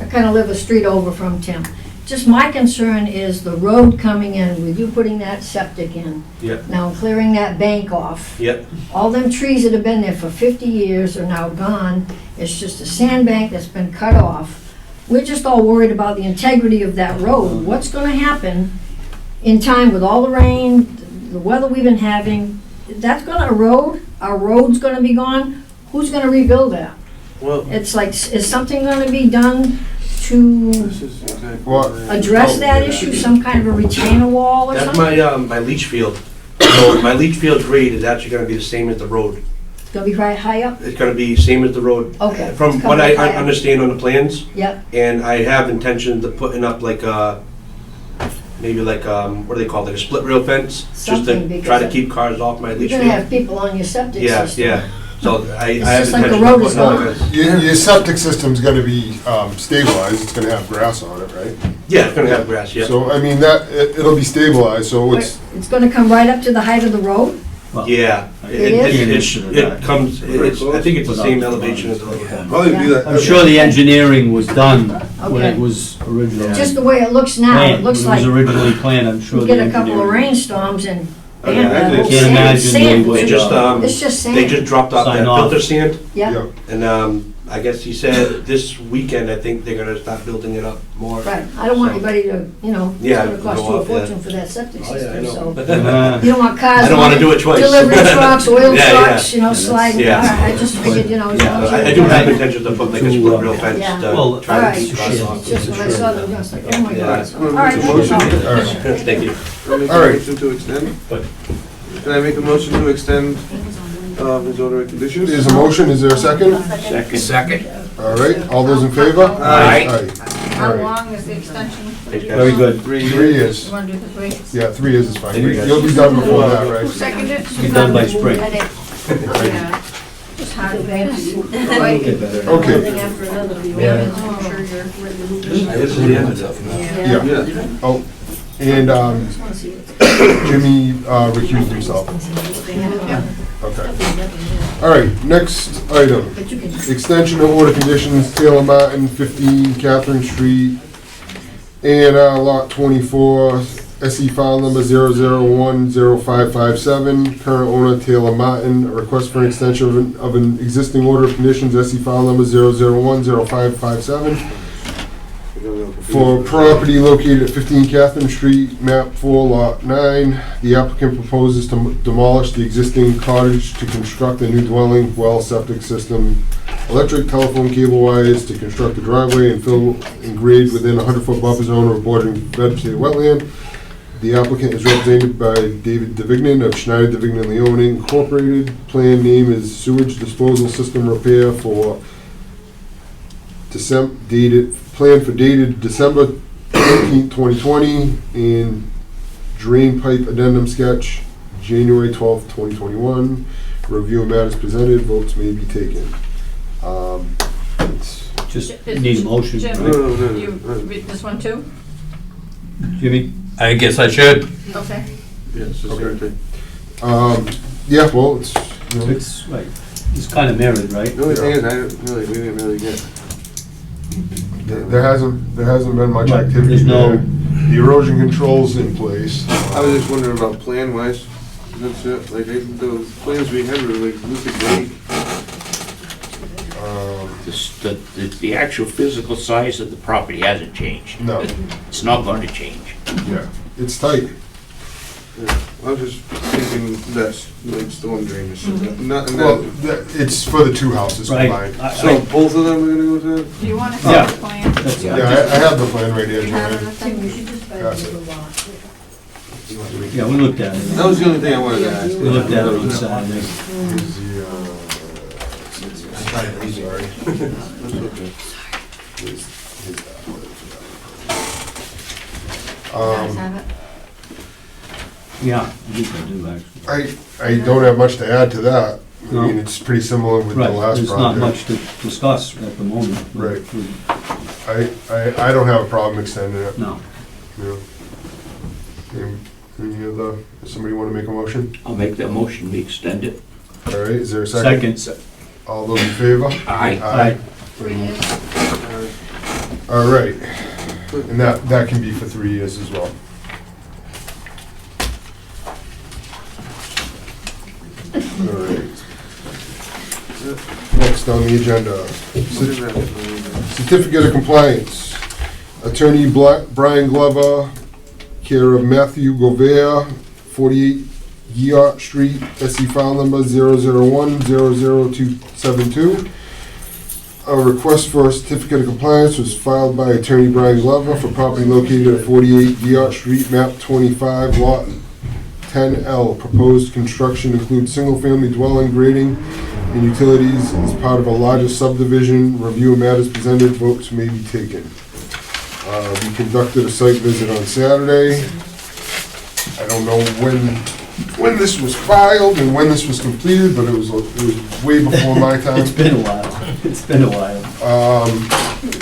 I kind of live a street over from Tim. Just my concern is the road coming in, with you putting that septic in. Yep. Now clearing that bank off. Yep. All them trees that have been there for 50 years are now gone. It's just a sandbank that's been cut off. We're just all worried about the integrity of that road. What's gonna happen in time with all the rain, the weather we've been having? That's gonna erode, our road's gonna be gone. Who's gonna rebuild that? Well, It's like, is something gonna be done to this is exactly. What? address that issue? Some kind of a retainer wall or That's something? my leach field. So my leach field grade is actually gonna be the same as the road. It's gonna be right high up? It's gonna be same as the road. Okay. From It's what coming I up high up. understand on the plans, Yep, and I have intentions of putting up like maybe like, what do they call it, like a split rail fence? Just Something, to try to because keep cars off my you're leach gonna field. have people on your septic Yeah, system. yeah. So I It's have just like the intentions of road is putting up gone. a- your septic system's gonna be stabilized, it's gonna have grass on it, right? Yeah, it's gonna have grass, yeah. So, I mean, it'll be stabilized, so Wait, it's, it's gonna come right up to the height of the road? Yeah. It is? It comes, I think it's the same elevation as the road. Probably do that. I'm sure the engineering was done when Okay. it was originally Just the way it looks now, planned. it looks When it like was originally planned, I'm sure you the get a couple of engineering. rainstorms and I bam, that can't whole imagine they sand. would, They just, It's just they sand. just dropped off Sign that off. filter sand, Yeah, yeah. and I guess he said this weekend, I think they're gonna start building it up more. right. I don't want So- anybody to, it's Yeah, gonna cost go you a up, yeah. fortune for that septic Oh, yeah, I system, know. so. You don't want cars. I don't wanna do it twice. Delivery trucks, oil Yeah, yeah. trucks, sliding. Yeah. I just figured, as long Yeah, as I you- do have intentions to put like a split rail fence Yeah. Well, to try to alright. keep cars off. It's just when I saw them, I was like, oh my Yeah. God. I'm gonna All right, make a thank you. motion. All right. Thank you. I'll make a All right. motion to extend. But- Can I make a motion to extend his order of conditions. There's a motion, is there a second? Second. All right, all those in favor? Aye. How All right. long is the extension? Very good. 3 years. You wanna do the 3? Yeah, 3 years is fine. There you go. You'll be done before that, Who right? seconded it? Be done by spring. Yeah. Just hard to manage. Okay. This is the end of it. Yeah. Yeah. Oh, and Jimmy recused himself. Okay. All right, next item. Extension of order conditions, Taylor Martin, 15 Catherine Street, A&R Lot 24, SE file number 0010557. Current owner Taylor Martin. A request for an extension of an existing order of conditions, SE file number 0010557. For property located at 15 Catherine Street, map 4, lot 9, the applicant proposes to demolish the existing cottage to construct a new dwelling, well, septic system, electric, telephone cable wires to construct a driveway and fill and grade within a 100-foot buffer zone or bordering vegetated wetland. The applicant is represented by David Davignon of Schneider Davignon Leone Incorporated. Plan name is Sewage Disposal System Repair for plan for dated December 13th, 2020, and drain pipe addendum sketch, January 12th, 2021. Review of matters presented, votes may be taken. It's- Just need a motion, Jim, right? you read this one too? Jimmy? I guess I should. Okay. Yes, it's the same thing. Yeah, well, it's, you know, It's, right, it's kind of mirrored, right? The only thing is, we didn't really get. there hasn't been much Right, activity there's no- there. The erosion control's in place. I was just wondering about plan wise. That's it. Like, the plans we had were like Lucas Lake. The actual physical size of the property hasn't changed. No, It's not going to change. yeah, it's tight. Yeah. I was just thinking that's like storm drainage. Not, Well, it's for the two houses Right. combined. so both of them are gonna go with that? Do you want to see Yeah. the plan? That's Yeah, I have the plan right here, You have Joanne. everything? Pass it. Yeah, we looked at it. That was the only thing I wanted to ask. We looked at it on Saturday. Here's the, sorry. That's okay. Here's that. You guys have it? Yeah, I think I do, actually. I don't have much to add to that. I No. mean, it's pretty similar with the Right, last there's not project. much to discuss at the moment. Right. I don't have a problem extending it. No. Yeah. Any other, somebody want to make a motion? I'll make that motion, we extend it. All right, is there a second? Second. All those in favor? Aye. Aye. 3 years? All right, and that can be for 3 years as well. All right. Next on the agenda, certificate of compliance. Attorney Brian Glover, care of Matthew Govea, 48 Yacht Street, SE file number 001-00272. A request for a certificate of compliance was filed by Attorney Brian Glover for property located at 48 Yacht Street, map 25, lot 10L. Proposed construction includes single-family dwelling, grading, and utilities as part of a larger subdivision. Review of matters presented, votes may be taken. We conducted a site visit on Saturday. I don't know when this was filed and when this was completed, but it was way before my time. It's been a while. It's been a while.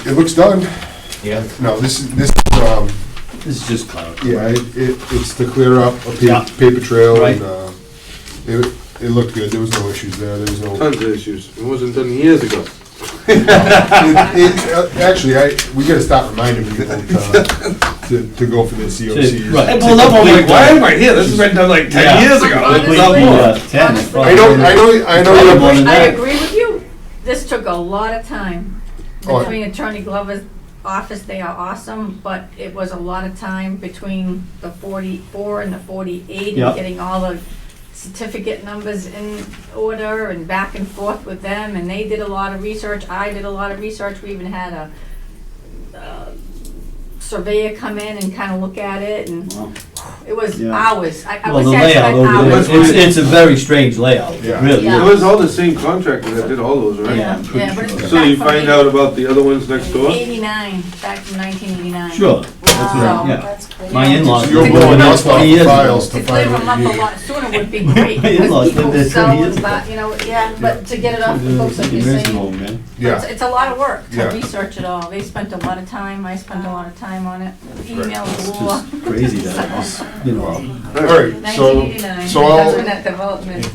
It looks done. Yeah. No, this is This is just cloud. yeah, it's to clear up a Yeah. paper trail, Right. and it looked good. There was no issues there. There was no. Tons of issues. It wasn't done years ago. Actually, we gotta start reminding people to go for the COCs. Right. I pulled up, I'm like, why am I here? This has been done like 10 Yeah. years ago. Honestly, It's not more. 10, it's I probably- know. Probably more than I that. agree with you. This took a lot of time. Oh. Between Attorney Glover's office, they are awesome, but it was a lot of time between the 44 and the 48 Yeah. and getting all the certificate numbers in order and back and forth with them, and they did a lot of research, I did a lot of research, we even had a surveyor come in and kind of look at it, and Wow. It was Yeah. hours. I Well, would the say I layout spent over there, hours. it's a very strange layout, Yeah. really. Yeah. It was all the same contractor that did all those, right? Yeah, I'm pretty Yeah, but sure. it's So you back from find out about the other ones next door? 89, back from 1989. Sure, that's Wow. right, yeah. That's crazy. My in-laws. So you're lived blowing there us 20 off years the ago. files to To clear find them what up you a need. lot sooner would be great, My because in-laws people lived there 20 sell years and ago. buy, you know, yeah, but to get it off the books like you're Years saying, ago, man. Yeah, it's a lot of work to Yeah. research it all. They spent a lot of time, I spent a lot of time on it, It's emails, war. just crazy that it was, you know. all right, so, 1989, so that's when that development.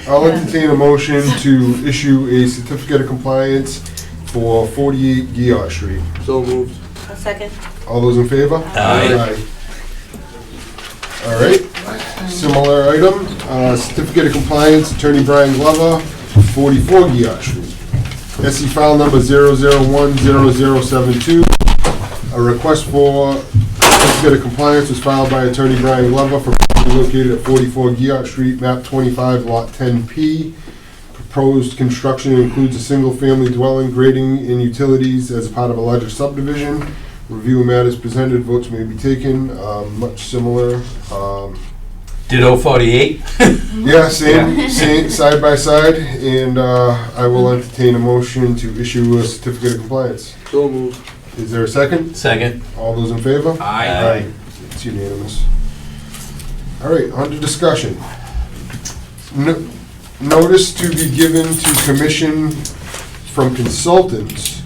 I'll entertain a motion to issue a certificate of compliance for 48 Giot Street. So moved. A second. All those in favor? Aye. All right, similar item, certificate of compliance, Attorney Brian Glover, 44 Giot Street. SE file number 0010072. A request for certificate of compliance was filed by Attorney Brian Glover for property located at 44 Giot Street, map 25, lot 10P. Proposed construction includes a single-family dwelling, grading, and utilities as a part of a larger subdivision. Review of matters presented, votes may be taken, much similar. Ditto 48? Yeah, same, side by side, and I will entertain a motion to issue a certificate of compliance. So moved. Is there a second? Second. All those in favor? Aye. It's unanimous. All right, on to discussion. Notice to be given to commission from consultants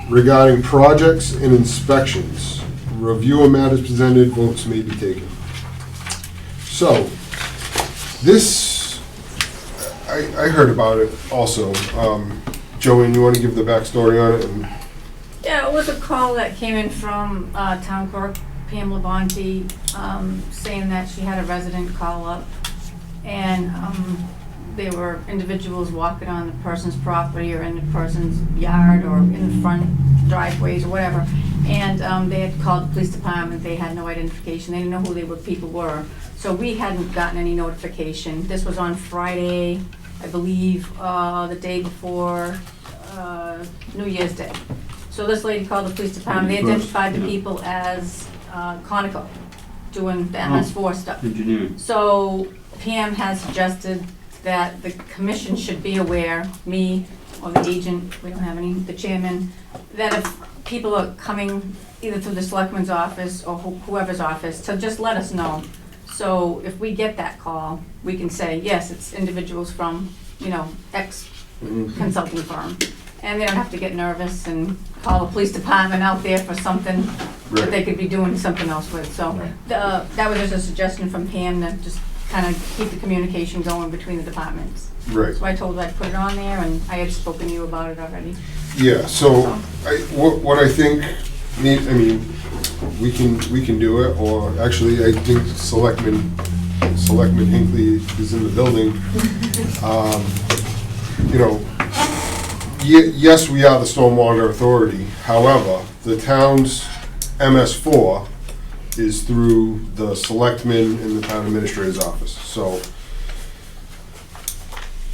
regarding projects and inspections. Review of matters presented, votes may be taken. So, this, I heard about it also. Joanne, you want to give the backstory on it? Yeah, it was a call that came in from town clerk Pam Labonte, saying that she had a resident call up, and there were individuals walking on the person's property or in the person's yard or in the front driveways or whatever, and they had called the police department. They had no identification. They didn't know who people were. So we hadn't gotten any notification. This was on Friday, I believe, the day before New Year's Day. So this lady called the police department. They identified the people as Conoco, doing the MS4 stuff. Engineering. So Pam has suggested that the commission should be aware, me or the agent, we don't have any, the chairman, that if people are coming either through the selectman's office or whoever's office, to just let us know. So if we get that call, we can say, yes, it's individuals from, X consulting firm. And they don't have to get nervous and call the police department out there for something that they could be doing something else with. So that was just a suggestion from Pam to just kind of keep the communication going between the departments. Right. So I told her I'd put it on there, and I had spoken to you about it already. Yeah, so what I think, we can do it, or actually, I think Selectman Hinckley is in the building. Yes, we are the stormwater authority. However, the town's MS4 is through the selectman and the town administrator's office. So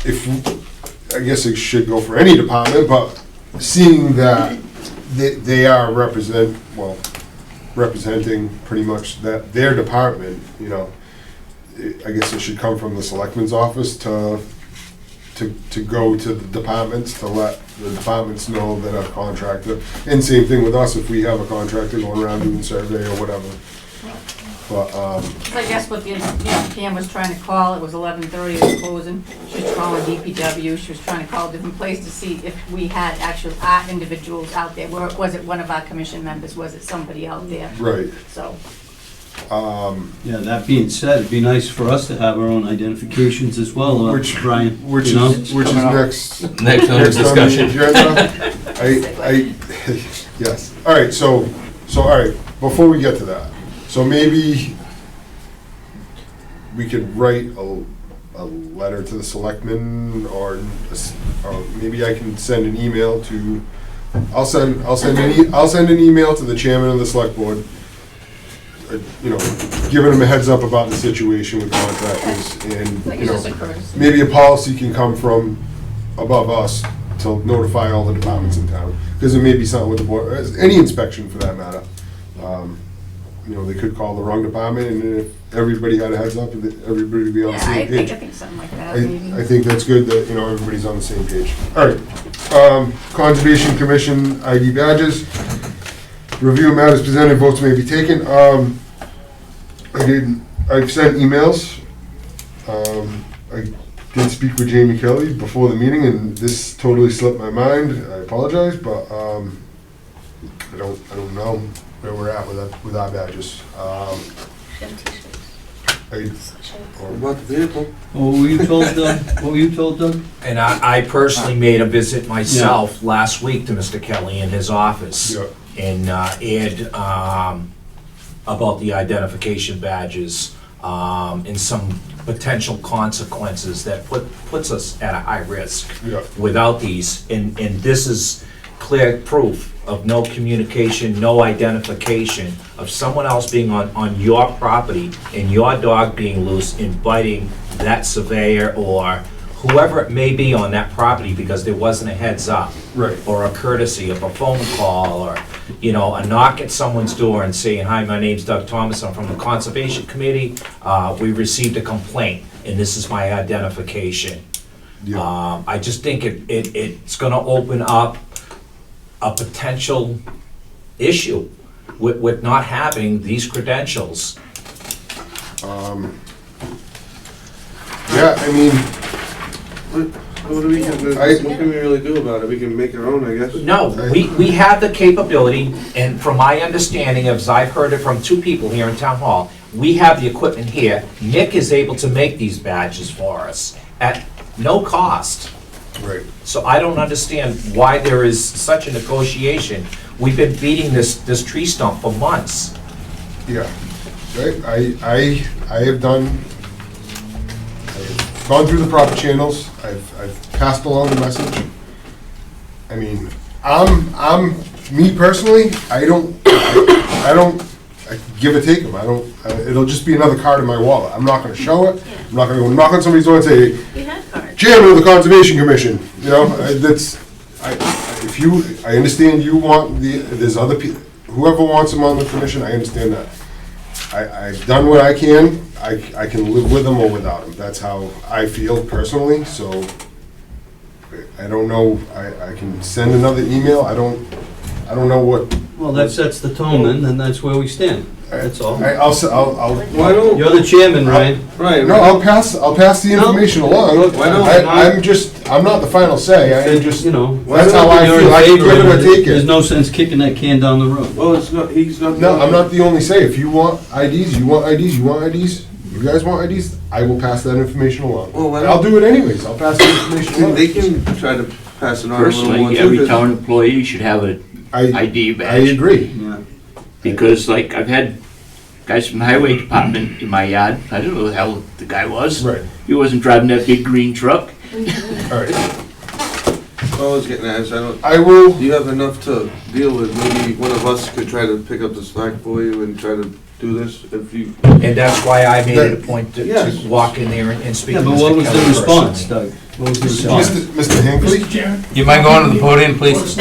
I guess it should go for any department, but seeing that they are representing pretty much their department, I guess it should come from the selectman's office to go to the departments, to let the departments know that a contractor, and same thing with us if we have a contractor going around doing survey or whatever. But, So I guess what Pam was trying to call, it was 11:30, it was closing. She was calling DPW, she was trying to call a different place to see if we had actual art individuals out there. Was it one of our commission members, was it somebody out there? right. So, Yeah, that being said, it'd be nice for us to have our own identifications as well, Brian. Which you know? is next. Next under discussion. On the agenda. Yes. All right, so all right, before we get to that, so maybe we could write a letter to the selectmen, or maybe I can send an email to, I'll send an email to the chairman of the select board, giving them a heads up about the situation with contractors, and, like it's just a courtesy. maybe a policy can come from above us to notify all the departments in town, because it may be something with the board, any inspection for that matter. you know, they could call the wrong department, and if everybody had a heads up, everybody would be on the Yeah, I same page. think something like that, maybe. I think that's good that, you know, everybody's on the same page. All right, Conservation Commission ID badges. Review of matters presented, votes may be taken. I've sent emails. I did speak with Jamie Kelly before the meeting, and this totally slipped my mind. I apologize, but I don't know where we're at with our badges. What about the vehicle? What were you told, Doug? And I personally made a visit myself last week to Mr. Kelly in his office. Yeah. And about the identification badges, and some potential consequences that puts us at a high risk Yeah. without these. And this is clear proof of no communication, no identification of someone else being on your property and your dog being loose and biting that surveyor or whoever it may be on that property because there wasn't a heads up. Right. Or a courtesy of a phone call or, you know, a knock at someone's door and saying, hi, my name's Doug Thomas, I'm from the Conservation Committee. We received a complaint and this is my identification. Yeah. I just think it's gonna open up a potential issue with not having these credentials. Yeah, I mean, What can we really do about it? We can make our own, I guess. No, we have the capability, and from my understanding, as I've heard it from two people here in Town Hall, we have the equipment here. Nick is able to make these badges for us at no cost. right. So I don't understand why there is such a negotiation. We've been beating this tree stump for months. Yeah, right, I have gone through the proper channels, I've passed along the message. I mean, me personally, I give or take them, it'll just be another card in my wallet. I'm not gonna show it, I'm not gonna go knock on somebody's door and say, You had cards. Chairman of the Conservation Commission, you know, I understand you want there's other people, whoever wants them on the commission, I understand that. I've done what I can, I can live with them or without them, that's how I feel personally, so I don't know, I can send another email, I don't know what. Well, that sets the tone then, and that's where we stand, that's all. Why don't? You're the chairman, Ryan. Right. No, I'll pass the information along. Why don't- I'm not the final say, I am just, You know, that's how I you're in feel, I can favor give it of or take There's it. no sense kicking that can down the road. Well, it's not, he's not. No, I'm not the only say, if you want IDs, you want IDs, you guys want IDs, I will pass that information along. Well, why I'll don't- do it anyways, I'll pass the information along. They can try to pass it on a little more Personally, too. every 'Cause- town employee should have an ID I badge. agree. Yeah. Because like, I've had guys from the highway department in my yard, I don't know who the hell the guy was. Right. He wasn't driving that big green truck. All right, I was getting at is, I will, do you have enough to deal with? Maybe one of us could try to pick up the slack for you and try to do this if you. And that's why I made it a point to Yes. walk in there and speak Yeah, to but Mr. what was the Kelly response, personally. Doug? What was the response? Mr. Hinckley? Mr. Chairman? You mind going to the podium, please?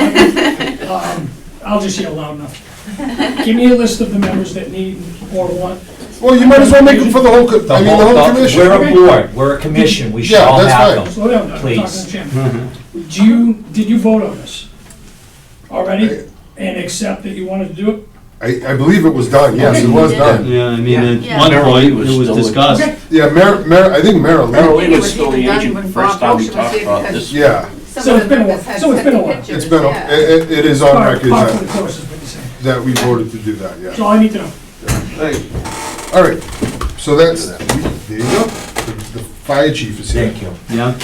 I'll just yell loud enough. Give me a list of the members that need or want. Well, you might as well make them for the whole, the whole commission. We're a board, we're a commission, we should Yeah, all that's have fine. them. Slow down, Doug, I'm talking Please. to the chairman. Did you vote on this already and accept that you wanted to do it? I believe it was done, yes, it was done. Yeah, I mean, Yeah. at one Merrill point, was it was still- discussed. Okay. Yeah, I think Merrill, Merrill think Lee it was was still the even done agent when the first Bob time we Ocean was talked here about because- this. yeah, So it's been a while. So it's been a while. it's been, it is on record Par for the that, course is what you're saying. that we voted to do that, That's yeah. all I need to know. Hey, All right, so that's, there you go. The fire chief is here. Thank you. Yeah,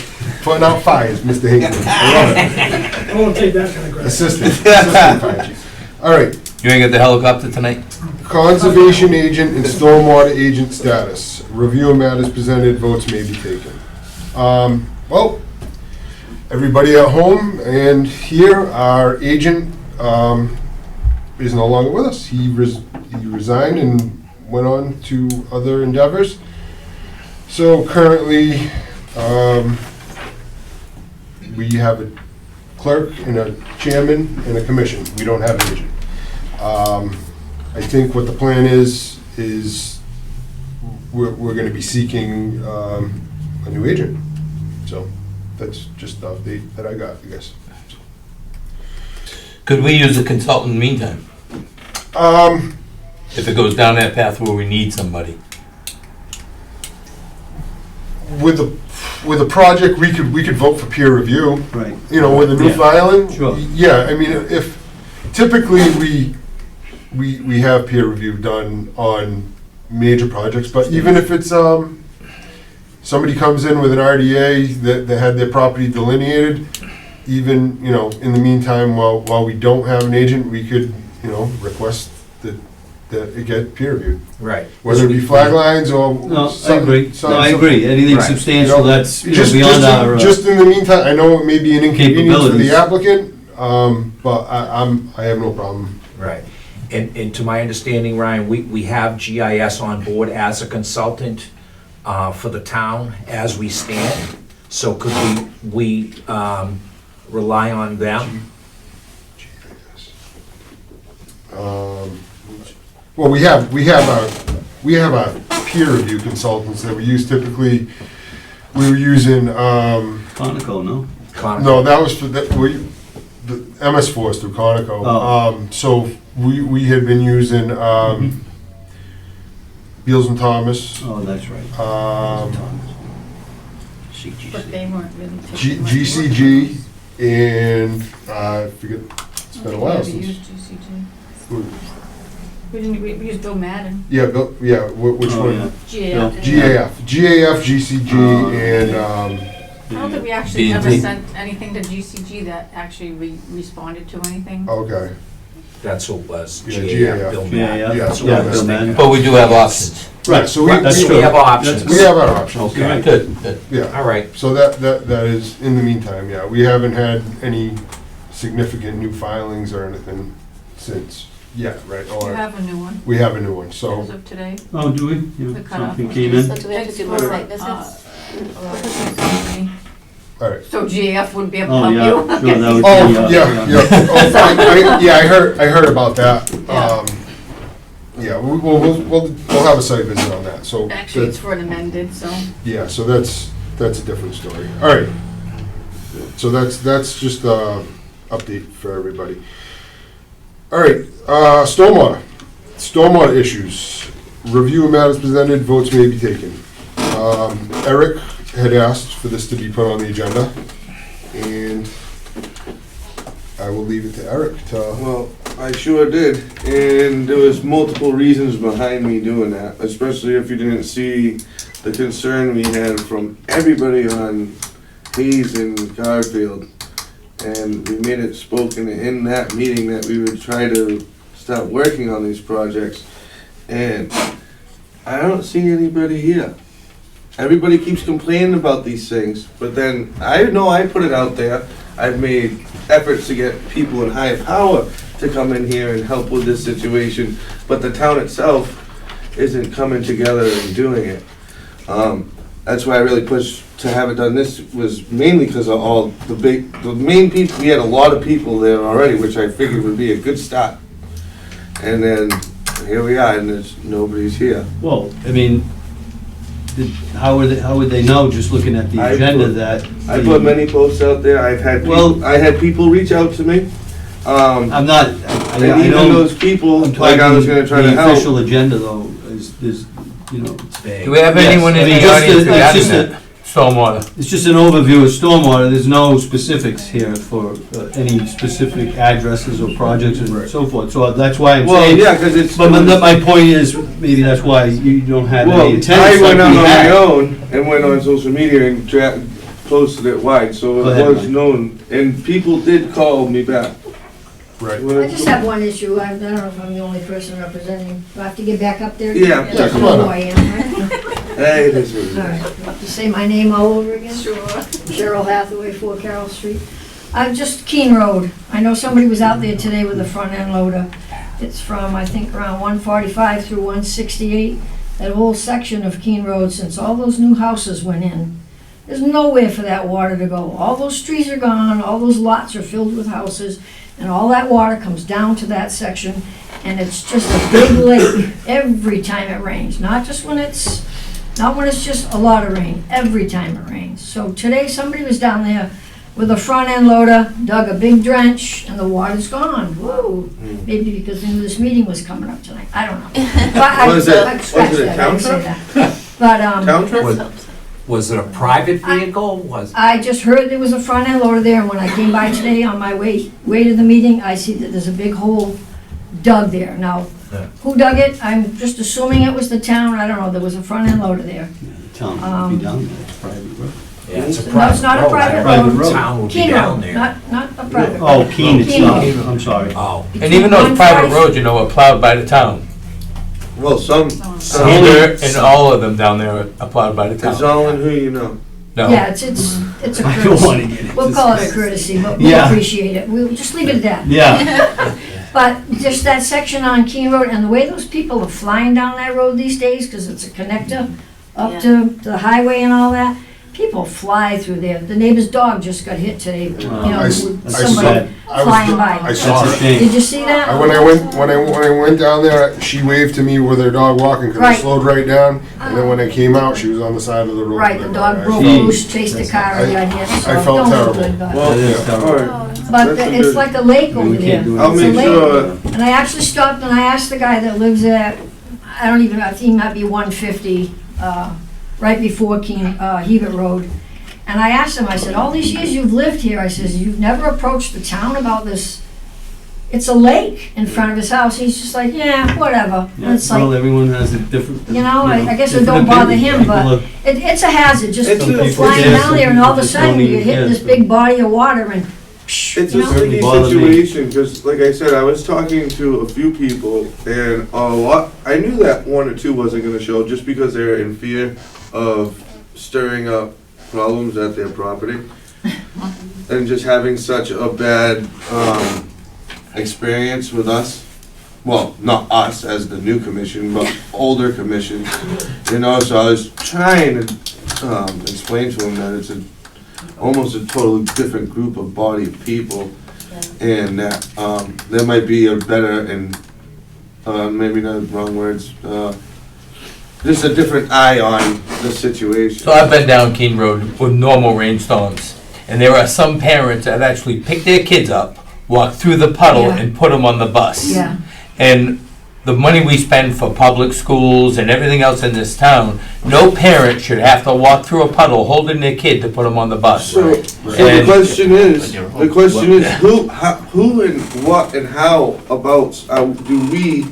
Putting out fires, Mr. Hinckley. I love it. I won't take that kind of credit. Assistant fire chief. All right, You ain't get the helicopter tonight? conservation agent and stormwater agent status. Review of matters presented, votes may be taken. Well, everybody at home and here, our agent is no longer with us. He resigned and went on to other endeavors. So currently, we have a clerk and a chairman and a commission. We don't have an agent. I think what the plan is we're gonna be seeking a new agent. So that's just the update that I got, I guess. Could we use a consultant in the meantime? If it goes down that path where we need somebody? With the project, we could vote for peer review. Right. You know, with the new Yeah. filing. Sure. Yeah, I mean, if, typically, we have peer review done on major projects, but even if it's, somebody comes in with an RDA that had their property delineated, even, you know, in the meantime, while we don't have an agent, we could, you know, request that it get peer reviewed. Right. Whether it be flag lines or. No, I some- agree. some- No, I agree. Anything Right. substantial that's, you know, Just, beyond our. just in the meantime, I know it may be an inconvenience for the Capabilities. applicant, but I have no problem. Right. And to my understanding, Ryan, we have GIS on board as a consultant for the town as we stand. So could we rely on them? Well, we have our peer review consultants that we use typically. We were using, Conoco, no? no, that was for, the MS4 is through Conoco. Oh. So we had been using Beals and Thomas, Oh, that's right. But they weren't really taking much GCG, and I forget, it's been a while We since. used GCG. We used Bill Madden. Yeah, Bill, yeah, which Oh, one? yeah. GAF, GCG, and, I don't think we actually ever B&T. sent anything to GCG that actually responded to anything. okay. That's who it was. Yeah, GAF, Bill GAF. Mack. Yeah, Yeah, so yeah, we're Bill gonna- Madden. But we do have options. Right, so That's So true. we have options. we have our options. Okay. Good, good. Yeah, All right. so that is, in the meantime, yeah, we haven't had any significant new filings or anything since, yeah, right? You Or have a new one we have a new one, so, as of today. Oh, do we? Yeah, The cutoff. something came in. So do we have to do more It's for, site visits? Cushing Company. all right. So GAF wouldn't be able to Oh, help yeah, you. sure, that would Oh, be, yeah, yeah. Oh, yeah, I heard about that. Yeah, we'll have a site visit on that, so. Actually, it's that's- for an amended, so. Yeah, so that's a different story. All right. So that's just a update for everybody. All right, stormwater issues. Review of matters presented, votes may be taken. Eric had asked for this to be put on the agenda, and I will leave it to Eric to. Well, I sure did, and there was multiple reasons behind me doing that, especially if you didn't see the concern we had from everybody on Hayes and Garfield. And we made it spoken in that meeting that we would try to start working on these projects. And I don't see anybody here. Everybody keeps complaining about these things, but then I know I put it out there. I've made efforts to get people in higher power to come in here and help with this situation, but the town itself isn't coming together and doing it. That's why I really pushed to have it done. This was mainly because of all the main people. We had a lot of people there already, which I figured would be a good start. And then here we are, and nobody's here. Well, I mean, how would they know, just looking at the I agenda, put- that? I put many posts out there. I've had Well- I had people reach out to me. I'm not, And I even know, those people, I'm like I was gonna try to the help. official agenda though, is, you know, Do we have Yes, anyone I in mean, the just audience the- regarding just that? Stormwater. it's just an overview of stormwater, there's no specifics here for any specific addresses or projects and so forth, so that's why I'm Well, saying. yeah, because it's. But my point is, maybe that's why you don't have Well, any attendance I like went we out on my had. own and went on social media and posted it wide, so Go it ahead, was Mike. known, and people did call me back. Right. I just have one issue, I don't know if I'm the only person representing, do I have to get back up there? Yeah. Yeah, come You know on who up. I am, right? Hey, it is what it is. All right, to say my name all over again? Sure. Cheryl Hathaway, 4 Carroll Street. Just Keene Road. I know somebody was out there today with a front end loader. It's from, I think, around 145 through 168. That whole section of Keene Road, since all those new houses went in, there's nowhere for that water to go. All those trees are gone, all those lots are filled with houses, and all that water comes down to that section, And it's just a big lake every time it rains, not when it's just a lot of rain, every time it rains. So today, somebody was down there with a front end loader, dug a big drench, and the water's gone. Whoa, maybe because they knew this meeting was coming up tonight, I don't know. But Was it a I town didn't say truck? that. But, Town truck? Was it a private vehicle? Was, I just heard there was a front end loader there, and when I came by today on my way to the meeting, I see that there's a big hole dug there. Now, who dug it? I'm just assuming it was the town, I don't know, there was a front end loader there. The town would be down there, it's a private road. yeah, it's a No, private it's not a road. private I don't road. think the town would be Keene down Road, there. not a private road. Oh, Keene, it's Keene not, Road. I'm sorry. Oh, And even though it's private roads, you know, are plowed by the town. Well, some, Cedar and all of them down there are plowed by the it's town. all in who you know. No. Yeah, it's a I don't wanna courtesy. get into We'll call it a this. courtesy, but we Yeah. appreciate it. We'll just leave it at that. Yeah, But just that section on Keene Road, and the way those people are flying down that road these days, because it's a connector up to the highway and all that, people fly through there. The neighbor's dog just got hit today, you know, I s- with that's somebody sad. flying by. I saw That's a it. shame. Did you see that? When I went down there, she waved to me with her dog walking, because I Right. slowed right down, and then when I came out, she was on the side of the road. Right, the dog broke Gee. loose, chased the car, and got hit, so I don't felt look terrible. good, but. Well, That is all terrible. right. But That's a it's good- like a lake over We there. can't do I'll It's a make lake. sure, And I actually stopped and I asked the guy that lives at, I don't even, I think it might be 150, right before Hebert Road. And I asked him, I said, all these years you've lived here, I says, you've never approached the town about this? It's a lake in front of his house. He's just like, yeah, whatever. And yeah, it's well, like, everyone has a different. you know, I guess it different don't bother opinion. him, but People are- it's a hazard, just It's a- people people flying care, down some there and all of a people just sudden don't you're even hitting care, this so. big body of water and, it's you a know? sticky Bother me. situation, because like I said, I was talking to a few people, and a lot, I knew that one or two wasn't gonna show, just because they're in fear of stirring up problems at their property. And just having such a bad, experience with us. Well, not us as the new commission, but older commission, you know, so I was trying to, explain to them that it's almost a totally different group of body of people. And that, there might be a better and, maybe not wrong words, just a different eye on the situation. So I've been down Keene Road with normal rainstorms, and there are some parents that actually pick their kids up, walk through the puddle, Yeah. and put them on the bus. yeah. And the money we spend for public schools and everything else in this town, no parent should have to walk through a puddle holding their kid to put them on the bus. So, so the And- question is, who and what and how about, do we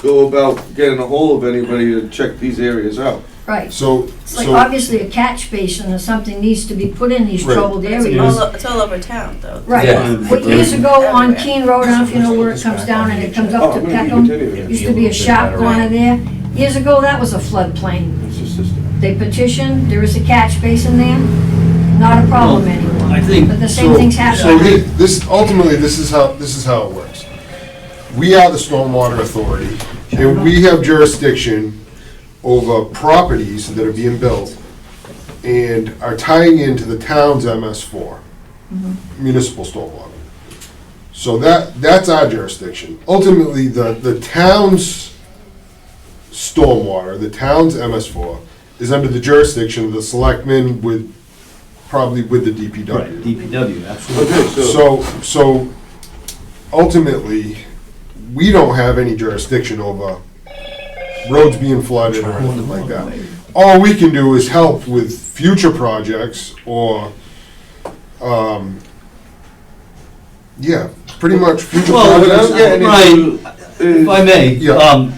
go about getting a hold of anybody to check these areas out? Right. So, It's like obviously a catch basin or something needs to be put in these Right. troubled It's areas. all over town, though. Right. Yeah. But years ago on Keene Road, I don't know if you know where it comes down and it comes Oh, up to I'm gonna Peckham. continue. Used to be a shop corner there. Years ago, that was a floodplain. It's just this. They petitioned, there is a catch basin there, not a problem anymore. I think- But the same So- thing's So happening. ultimately, this is how it works. We are the stormwater authority, and we have jurisdiction over properties that are being built and are tying into the town's MS4, municipal stormwater. So that's our jurisdiction. Ultimately, the town's stormwater, the town's MS4, is under the jurisdiction of the selectmen probably with the DPW. Right, DPW, absolutely. Okay, so, So ultimately, we don't have any jurisdiction over roads being flooded or anything like that. All we can do is help with future projects or, yeah, pretty much future Well, what I'm projects. getting into If I is, may, Yeah.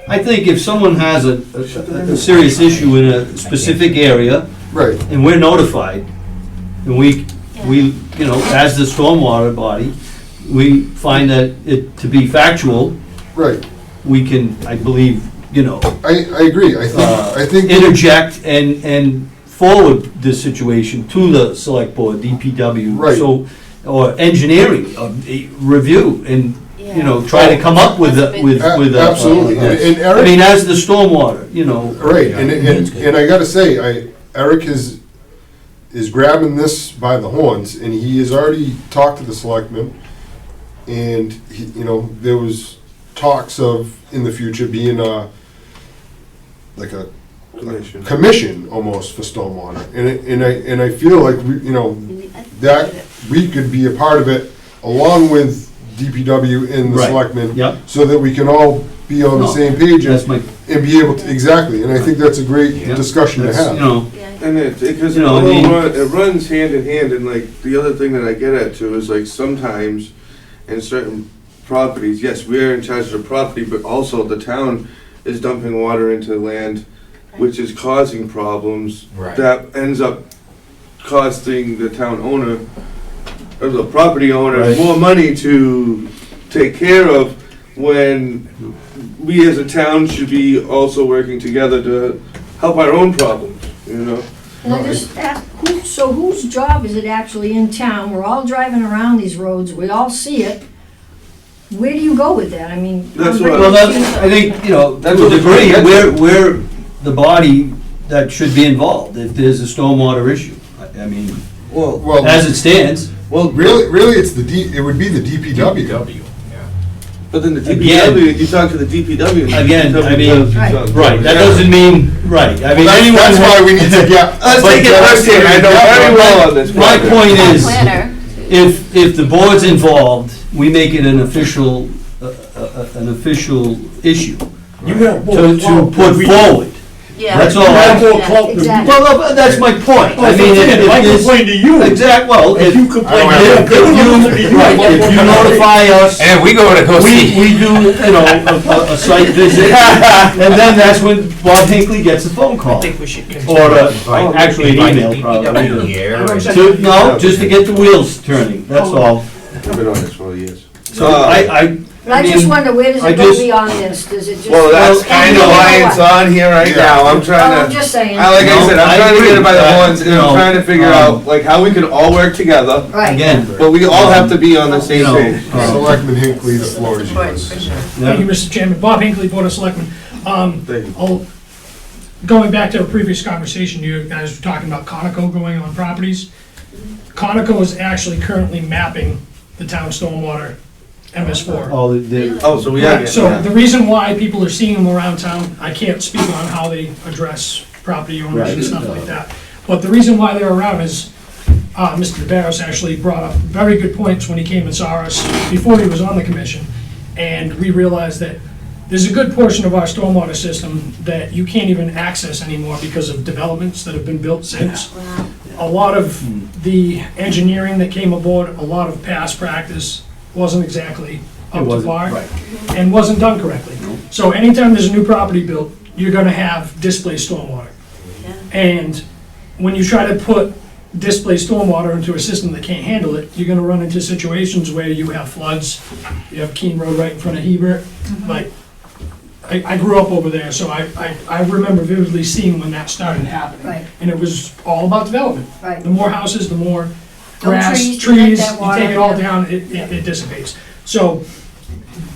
I think if someone has a serious issue in a specific area, Right, and we're notified, and we, you know, as the stormwater body, we find that it to be factual, right. we can, I believe, you know, I agree. I think, interject and forward this situation to the select board, DPW. Right. So, or engineering, review, and, you know, try to come up with a. Absolutely. And I Eric, mean, as the stormwater, you know. right, and I gotta say, Eric is grabbing this by the horns, and he has already talked to the selectmen, and he, you know, there was talks of, in the future, being like a Commission. commission almost for stormwater. And I feel like, that we could be a part of it along with DPW and the Right. selectmen. Yep. So that we can all be on the No, same page That's my, and be able to, exactly, and I think that's a great Yeah. discussion to that's, have. you know, And because You know, I mean- it runs hand in hand, and like, the other thing that I get at too is like, sometimes in certain properties, yes, we're in charge of the property, but also the town is dumping water into land, which is causing problems. Right. That ends up costing the town owner, or the property owner, Right. more money to take care of, when we as a town should be also working together to help our own problems, you know? And I just ask, so whose job is it actually in town? We're all driving around these roads, we all see it. Where do you go with that? I mean. That's I'm what- well, ready to that's, see- I think, you know, That's to a what we're degree, trying to get we're the body that should be involved if there's a stormwater issue. I mean, Well, as it stands, really, it's it would be the DPW. But then the Again- DPW, you talk to the DPW. and Again, I mean, DPW right, that doesn't mean, right, I mean, anyone. That's why we need to get. Let's take it first here, I know very well on this My project. point is, Planner. if the board's involved, we make it an official issue You have to put forward. Yeah. That's all. Exactly. Well, that's my point. I mean, if I there's- complain to you, Exact, well, if if you you, complain I don't to them, right, if you notify us, And we go to go we see. do, you know, a site visit, and then that's when Bob Hinckley gets a phone call. we should. Or, actually an email, probably. Here. No, just to get the wheels turning, that's all. I've been on this for years. So I But I just mean, wonder, where does I it go just- beyond this? Does it just? Well, that's and kind you of know why what? it's on here right Yeah. now, I'm Oh, trying I'm to, just saying. like I No, said, I'm I trying to get it by the agree. horns, and You know, I'm trying to figure out, like, how we could all work together, Right. again, but we all have to be on the same you know, page. Selectman Hinckley, the floor is yours. Thank you, Mr. Chairman. Bob Hinckley, Board of Selectmen. Thank you. Going back to a previous conversation, you guys were talking about Conoco going on properties. Conoco is actually currently mapping the town stormwater MS4. all the, Oh, so we are. So the reason why people are seeing them around town, I can't speak on how they address property owners and Right. stuff like that. But the reason why they're around is, Mr. DeBarros actually brought up very good points when he came and saw us before he was on the commission. And we realized that there's a good portion of our stormwater system that you can't even access anymore because of developments that have been built since. A lot of the engineering that came aboard, a lot of past practice wasn't exactly it up to wasn't, par right. and wasn't done correctly. So anytime there's a new property built, you're gonna have displaced stormwater. And when you try to put displaced stormwater into a system that can't handle it, you're gonna run into situations where you have floods, you have Keene Road right in front of Hebert. Like, I grew up over there, so I remember vividly seeing when that started happening. Right. And it was all about development. Right. The more houses, the more No grass, trees to trees, get that you water, take it all yeah. down, it dissipates. So,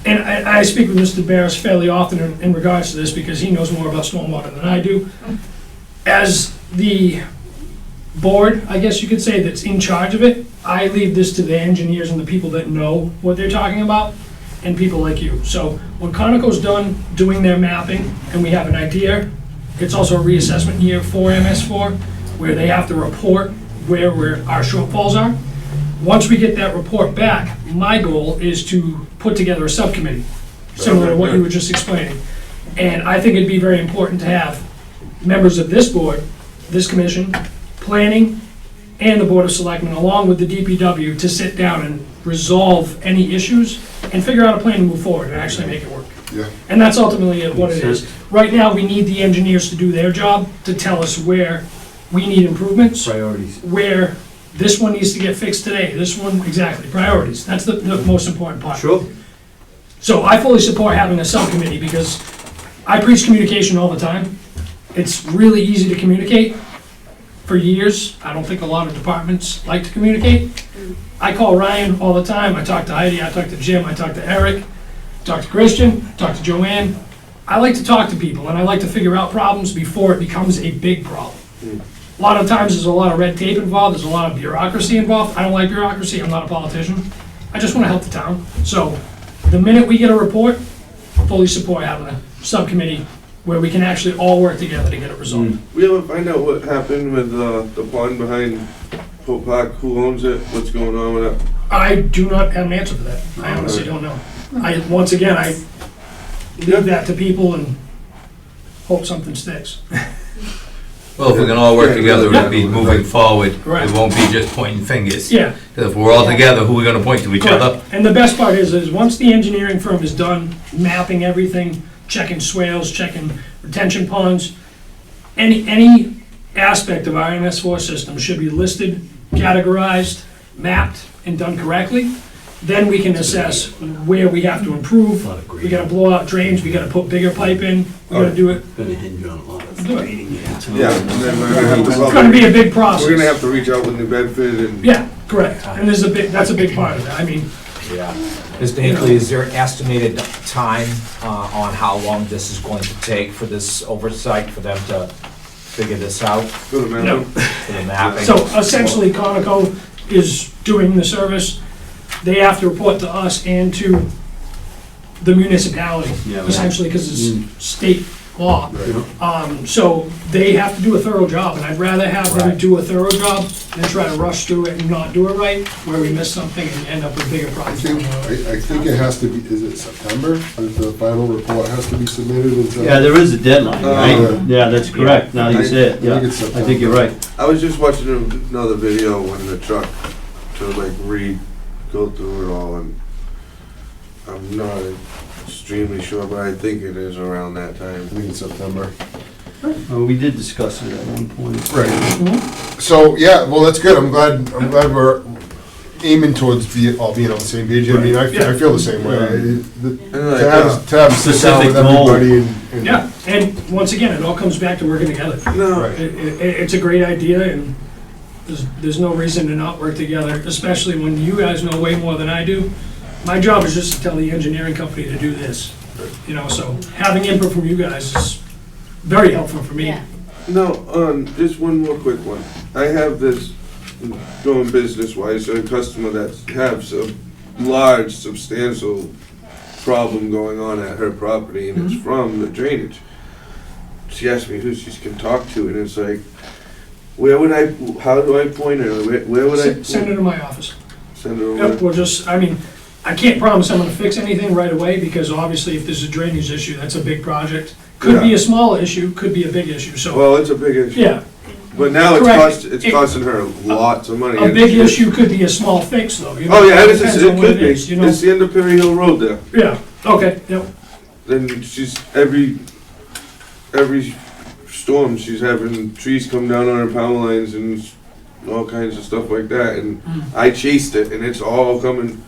and I speak with Mr. Barris fairly often in regards to this because he knows more about stormwater than I do. As the board, I guess you could say, that's in charge of it, I leave this to the engineers and the people that know what they're talking about, and people like you. So when Conoco's done doing their mapping and we have an idea, it's also a reassessment year for MS4, where they have to report where our shortfalls are. Once we get that report back, my goal is to put together a subcommittee, similar to what you were just explaining. And I think it'd be very important to have members of this board, this commission, planning, and the Board of Selectmen, along with the DPW, to sit down and resolve any issues and figure out a plan to move forward and actually make it work. Yeah. And that's ultimately what it is. Right now, we need the engineers to do their job, to tell us where we need improvements, Priorities. where this one needs to get fixed today, this one, exactly, priorities. That's the most important part. Sure. So I fully support having a subcommittee because I preach communication all the time. It's really easy to communicate. For years, I don't think a lot of departments like to communicate. I call Ryan all the time. I talk to Heidi, I talk to Jim, I talk to Eric, talk to Christian, talk to Joanne. I like to talk to people and I like to figure out problems before it becomes a big problem. A lot of times there's a lot of red tape involved, there's a lot of bureaucracy involved. I don't like bureaucracy, I'm not a politician. I just want to help the town. So the minute we get a report, fully support having a subcommittee where we can actually all work together to get it resolved. We ever find out what happened with the pond behind Hope Park? Who owns it? What's going on with it? I do not have an answer for that. I honestly don't know. Once again, I leave that to people and hope something sticks. Well, if we can all work together, it'll be moving forward. Right. It won't be just pointing fingers. Yeah. 'Cause if we're all together, who are we gonna point to, each other? Correct. And the best part is once the engineering firm is done mapping everything, checking swales, checking retention ponds, any aspect of our MS4 system should be listed, categorized, mapped, and done correctly. Then we can assess where we have to improve. We gotta blow out drains, we gotta put bigger pipe in, we gotta do it. Gonna hinge on a lot of Do it. training, Yeah, and then we're gonna have to. It's gonna be a big process. We're gonna have to reach out with New Bedford and. Yeah, correct. And that's a big part of it. I mean, Yeah. Mr. Hinckley, is there an estimated time on how long this is going to take for this oversight, for them to figure this out, For the no. mapping. for the mapping? So essentially, Conoco is doing the service. They have to report to us and to the municipality, Yeah, right. essentially, because it's state law. So they have to do a thorough job, and I'd rather have them Right. do a thorough job than try to rush through it and not do it right, where we miss something and end up with bigger I problems. think it has to be, is it September? The final report has to be submitted until? Yeah, there is a deadline, right? Yeah. Yeah, that's correct, now you say it, yeah. I think it's I think you're right. I was just watching another video when the truck to like go through it all, and I'm not extremely sure, but I think it is around that time. I think it's September. We did discuss it at one point. Right. So, yeah, well, that's good. I'm glad we're aiming towards all being on the same page. I mean, I feel the same way. To have a sit down with Specific goal. everybody and. Yeah, and once again, it all comes back to working together. No, Right. It's a great idea, and there's no reason to not work together, especially when you guys know way more than I do. My job is just to tell the engineering company to do this, so having input from you guys is very helpful for me. Yeah. no, just one more quick one. I have this, going business-wise, a customer that has a large, substantial problem going on at her property, and it's from the drainage. She asked me who she can talk to, and it's like, how do I point her? Where would I? Send it to my office. Send her Yep, over? I can't promise I'm gonna fix anything right away, because obviously if there's a drainage issue, that's a big project. Could be a small issue, could be a big issue, so, Well, it's a big issue. yeah. But now Correct. it's costing her lots of money. A big issue could be a small fix, though. Oh, yeah, It it depends on what could be. is, It's the end of Perry Hill Road there. Yeah, okay, yep. Then she's, every storm, she's having trees come down on her power lines and all kinds of stuff like that. And I chased it, and it's all coming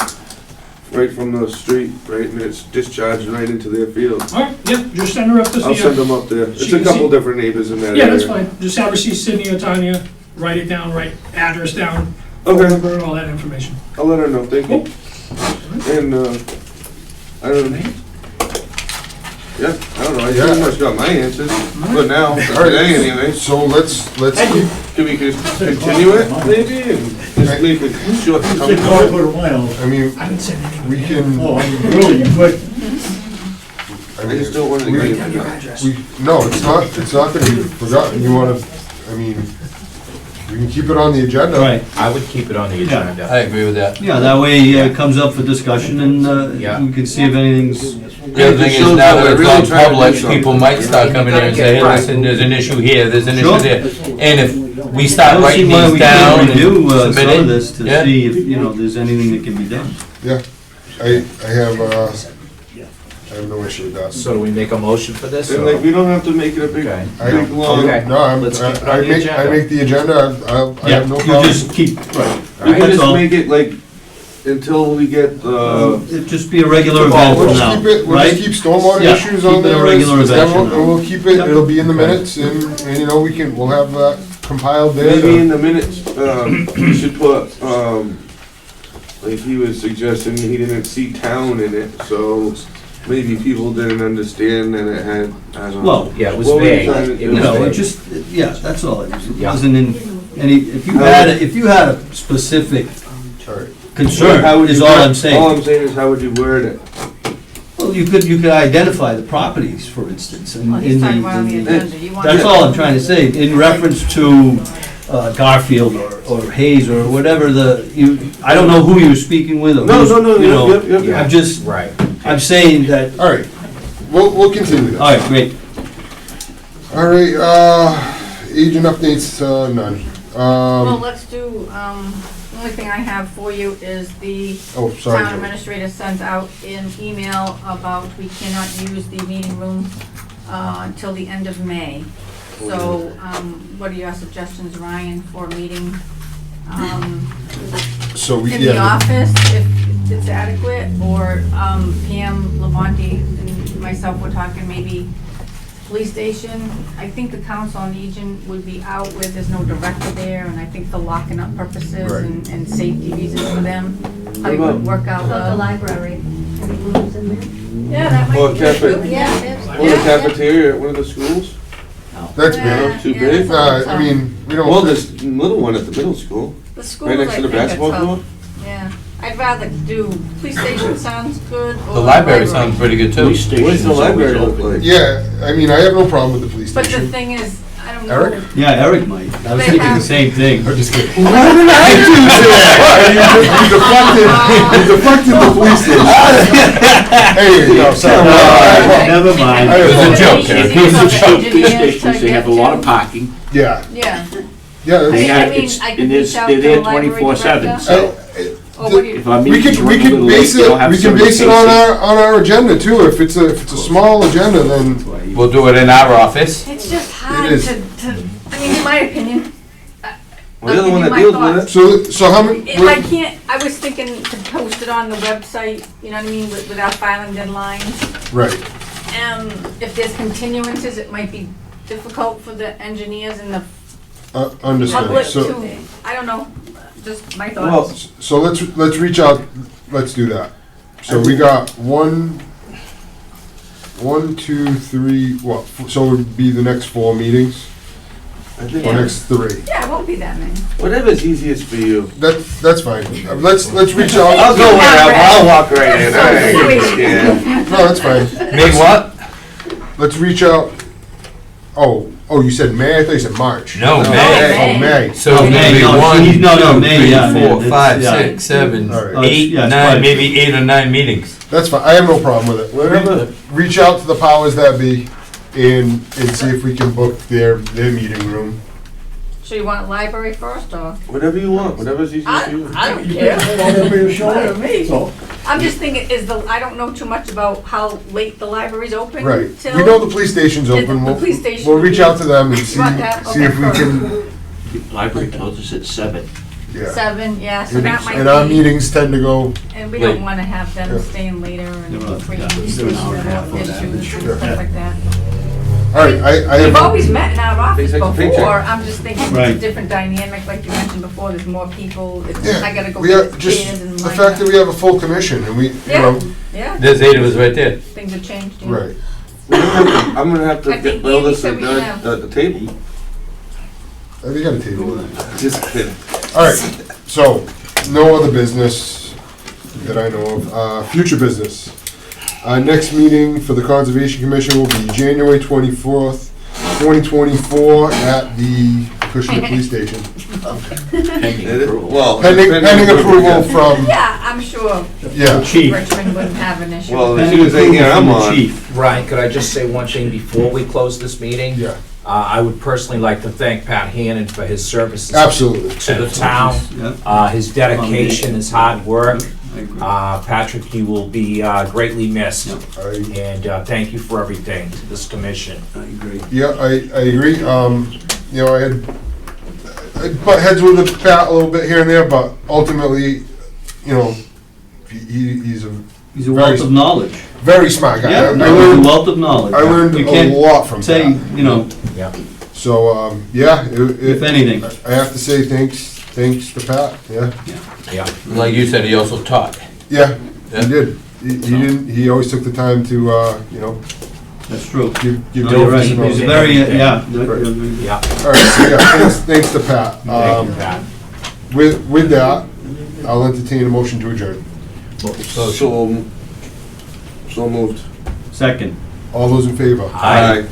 right from the street, right, and it's discharging right into their field. All right, yep, just send her up to see I'll send them up there. It's She a can couple see- different neighbors in that area. Yeah, that's fine. Just have her see Sydney or Tanya, write it down, write address down, phone Okay, number, and all that information. I'll let her know, thank you. And, I don't know. Yeah, I don't know, I pretty much got my answers, but now, today anyway. So let's keep, Can we just continue it, maybe, and just make it short and come to it? I mean, I didn't send anything. we can, Really, but I I mean, just don't want to we- get Have your address. no, it's not gonna be forgotten. You wanna, I mean, we can keep it on the agenda. right, I would keep it on the Yeah. agenda. I agree with that. yeah, that way it comes up for discussion and Yeah. we can see if anything's, The other thing is shows now that that they're it's really on trying to do public, something. people might start coming in and say, hey, listen, there's an issue here, there's an Sure. issue there. And if we I start don't see writing why these we down can't and review some of submitting, this to yeah. see if, there's anything that can be done. Yeah, I have no issue with that. So do we make a motion for this? And or- like, we don't have to make it a big, Okay. big long. Okay. No, Let's keep it on I the make agenda. the agenda. I have no You problem. just keep, right. We can That's just all. make it like, until we get, It'd just be a regular event We'll from just now, keep it, we'll just right? keep stormwater Yeah, issues keep on it a there. regular and event from now. we'll keep it, it'll be in the minutes, and we'll have that compiled there. maybe in the minutes, we should put, like he was suggesting, he didn't see town in it, so maybe people didn't understand that it had, I don't know. Well, Yeah, it was What were you vague. trying to It do? was no, it vague. just, yeah, that's all it is. It Yeah. wasn't in any, if you had a specific Alright. concern, How would is you all word- I'm saying. All I'm saying is, how would you word it? Well, Well, you could identify the properties, for instance, in Well, he's in talking about on the the, agenda. You want that's to- all I'm trying to say, in reference to Garfield or Hayes or whatever I don't know who you were speaking with, or No, who's, no, no, you know, yep, yep. I'm just, Right. I'm saying that, All right, we'll continue this. all right, great. All right, agent updates, none. Well, let's do, the only thing I have for you is the Oh, sorry, town Joe. administrator sent out an email about we cannot use the meeting room until the end of May. So, what are your suggestions, Ryan, for a meeting So we, in the yeah, office, if it's adequate, or Pam, Labonte, and myself were talking maybe police station? I think the council on aging would be out where there's no director there, and I think for locking up purposes Right. and safety reasons for them. How you What would work out About the the, library. Any rooms in there? yeah, that Or might be cafe- good. Yeah, there's. Or the cafeteria at one of the schools? that's Yeah, big. Too yeah, big? that's I mean, we don't. Well, there's a little one at the middle school, The schools, right I next to the think basketball that's how- court. Yeah, I'd rather do, police station sounds good, or The library sounds pretty good too. Police station Where's is the always library look open. like? Yeah, I mean, I have no problem with the police But the station. thing is, I don't know. Eric? Yeah, Eric might, I was They thinking the have- same thing. We're just kidding. Why did I do that? You deflected the police station. Hey, no, sorry. Never mind. I It was a apologize. joke, Eric. It was a joke. Police stations, they have a lot of parking. Yeah, Yeah. yeah, They that's, have, I mean, it's, I could and reach out they're to there the library 24/7, director. so Or what do you, if our we meetings could, run a little late, base they'll it, have we can somebody base it on pacing. our agenda too. If it's a small agenda, then, We'll do it in our office. it's just hard is. to, I mean, in my opinion. Well, the other one that my deals thoughts. with it. so how many? If I can't, I was thinking to post it on the website, you know what I mean, without filing deadlines. Right, If there's continuances, it might be difficult for the engineers and the understood. public So, to, I don't know, just my Well, thoughts. so let's reach out, let's do that. So we got one, two, three, what, so it would be the next 4 meetings, I think or next 3? Yeah, it won't be that many. whatever's easiest for you. That's fine. Let's reach out. I'll go wherever, I'll walk right in. So sweet. Yeah. No, that's fine. Me what? Let's reach out. Oh, you said May? I thought you said March. No, May. Oh, May. So it's gonna May, be no, one, he's not on two, May, three, yeah, man, 4, it's- 5, yeah. 6, 7, All right. 8, Yeah, it's 9, quite- maybe 8 or 9 meetings. That's fine. I have no problem with it. Whatever. Reach out to the powers that be and see if we can book their meeting room. So you want library first, or? Whatever you want, whatever's easiest for you. I don't care. Fine with me. I'm just thinking, I don't know too much about how late the library's open Right. till. We know the police station's Yeah, open. the police station We'll would reach be- out to them and see want that? if we Okay, can, The library tells us it's 7. yeah. 7, yeah, so that might be. And our meetings tend to go, And we Late. don't wanna have them Yeah. staying later and Yeah, creating yeah, issues do an hour and a half on and that. issues Sure. and stuff like that. all right, I We've have, always met in our office Paycheck to paycheck. before, I'm just thinking it's a Right. different dynamic, like you mentioned before, there's more people, I yeah, gotta go we get have, the just chairs and the line fact up. that we have a full commission and we, you Yeah, know, yeah, There's 8 of us right there. things have changed, yeah. right. I'm gonna have to I get think my Andy list said at we can have- the table. We got a table with it. Just kidding. All right, so, no other business that I know of. Future business. Next meeting for the Conservation Commission will be January 24th, 2024 at the Acushnet Police Station. Pending approval. Well, Pending approval from, Yeah, I'm sure yeah. Chief. Richmond wouldn't have an issue. Well, with as that. soon as they hear I'm on. Chief. Ryan, could I just say one thing before we close this meeting? Yeah, I would personally like to thank Pat Hannon for his services absolutely. to the town, Yeah, his dedication, his hard work. I agree. Patrick, you will be greatly missed, I, and thank you for everything to this commission. I agree. yeah, I agree. You know, I butt heads with Pat a little bit here and there, but ultimately, you know, he's a He's a wealth of knowledge. very smart guy. Yeah, I he's a learned, wealth of knowledge. I learned You a can't lot from say, Pat. you know, So, yeah, if anything. I have to say thanks to Pat, yeah. Yeah. Like you said, he also taught. Yeah, Yeah. he did. He didn't, he always took the time to, you know, That's true. give No, you're right. some He's knowledge. very, yeah. Yeah. All right, so yeah, thanks to Pat. Thank you, Pat. With that, I'll entertain a motion to adjourn. So, So moved. Second. All those in favor? Aye. Aye.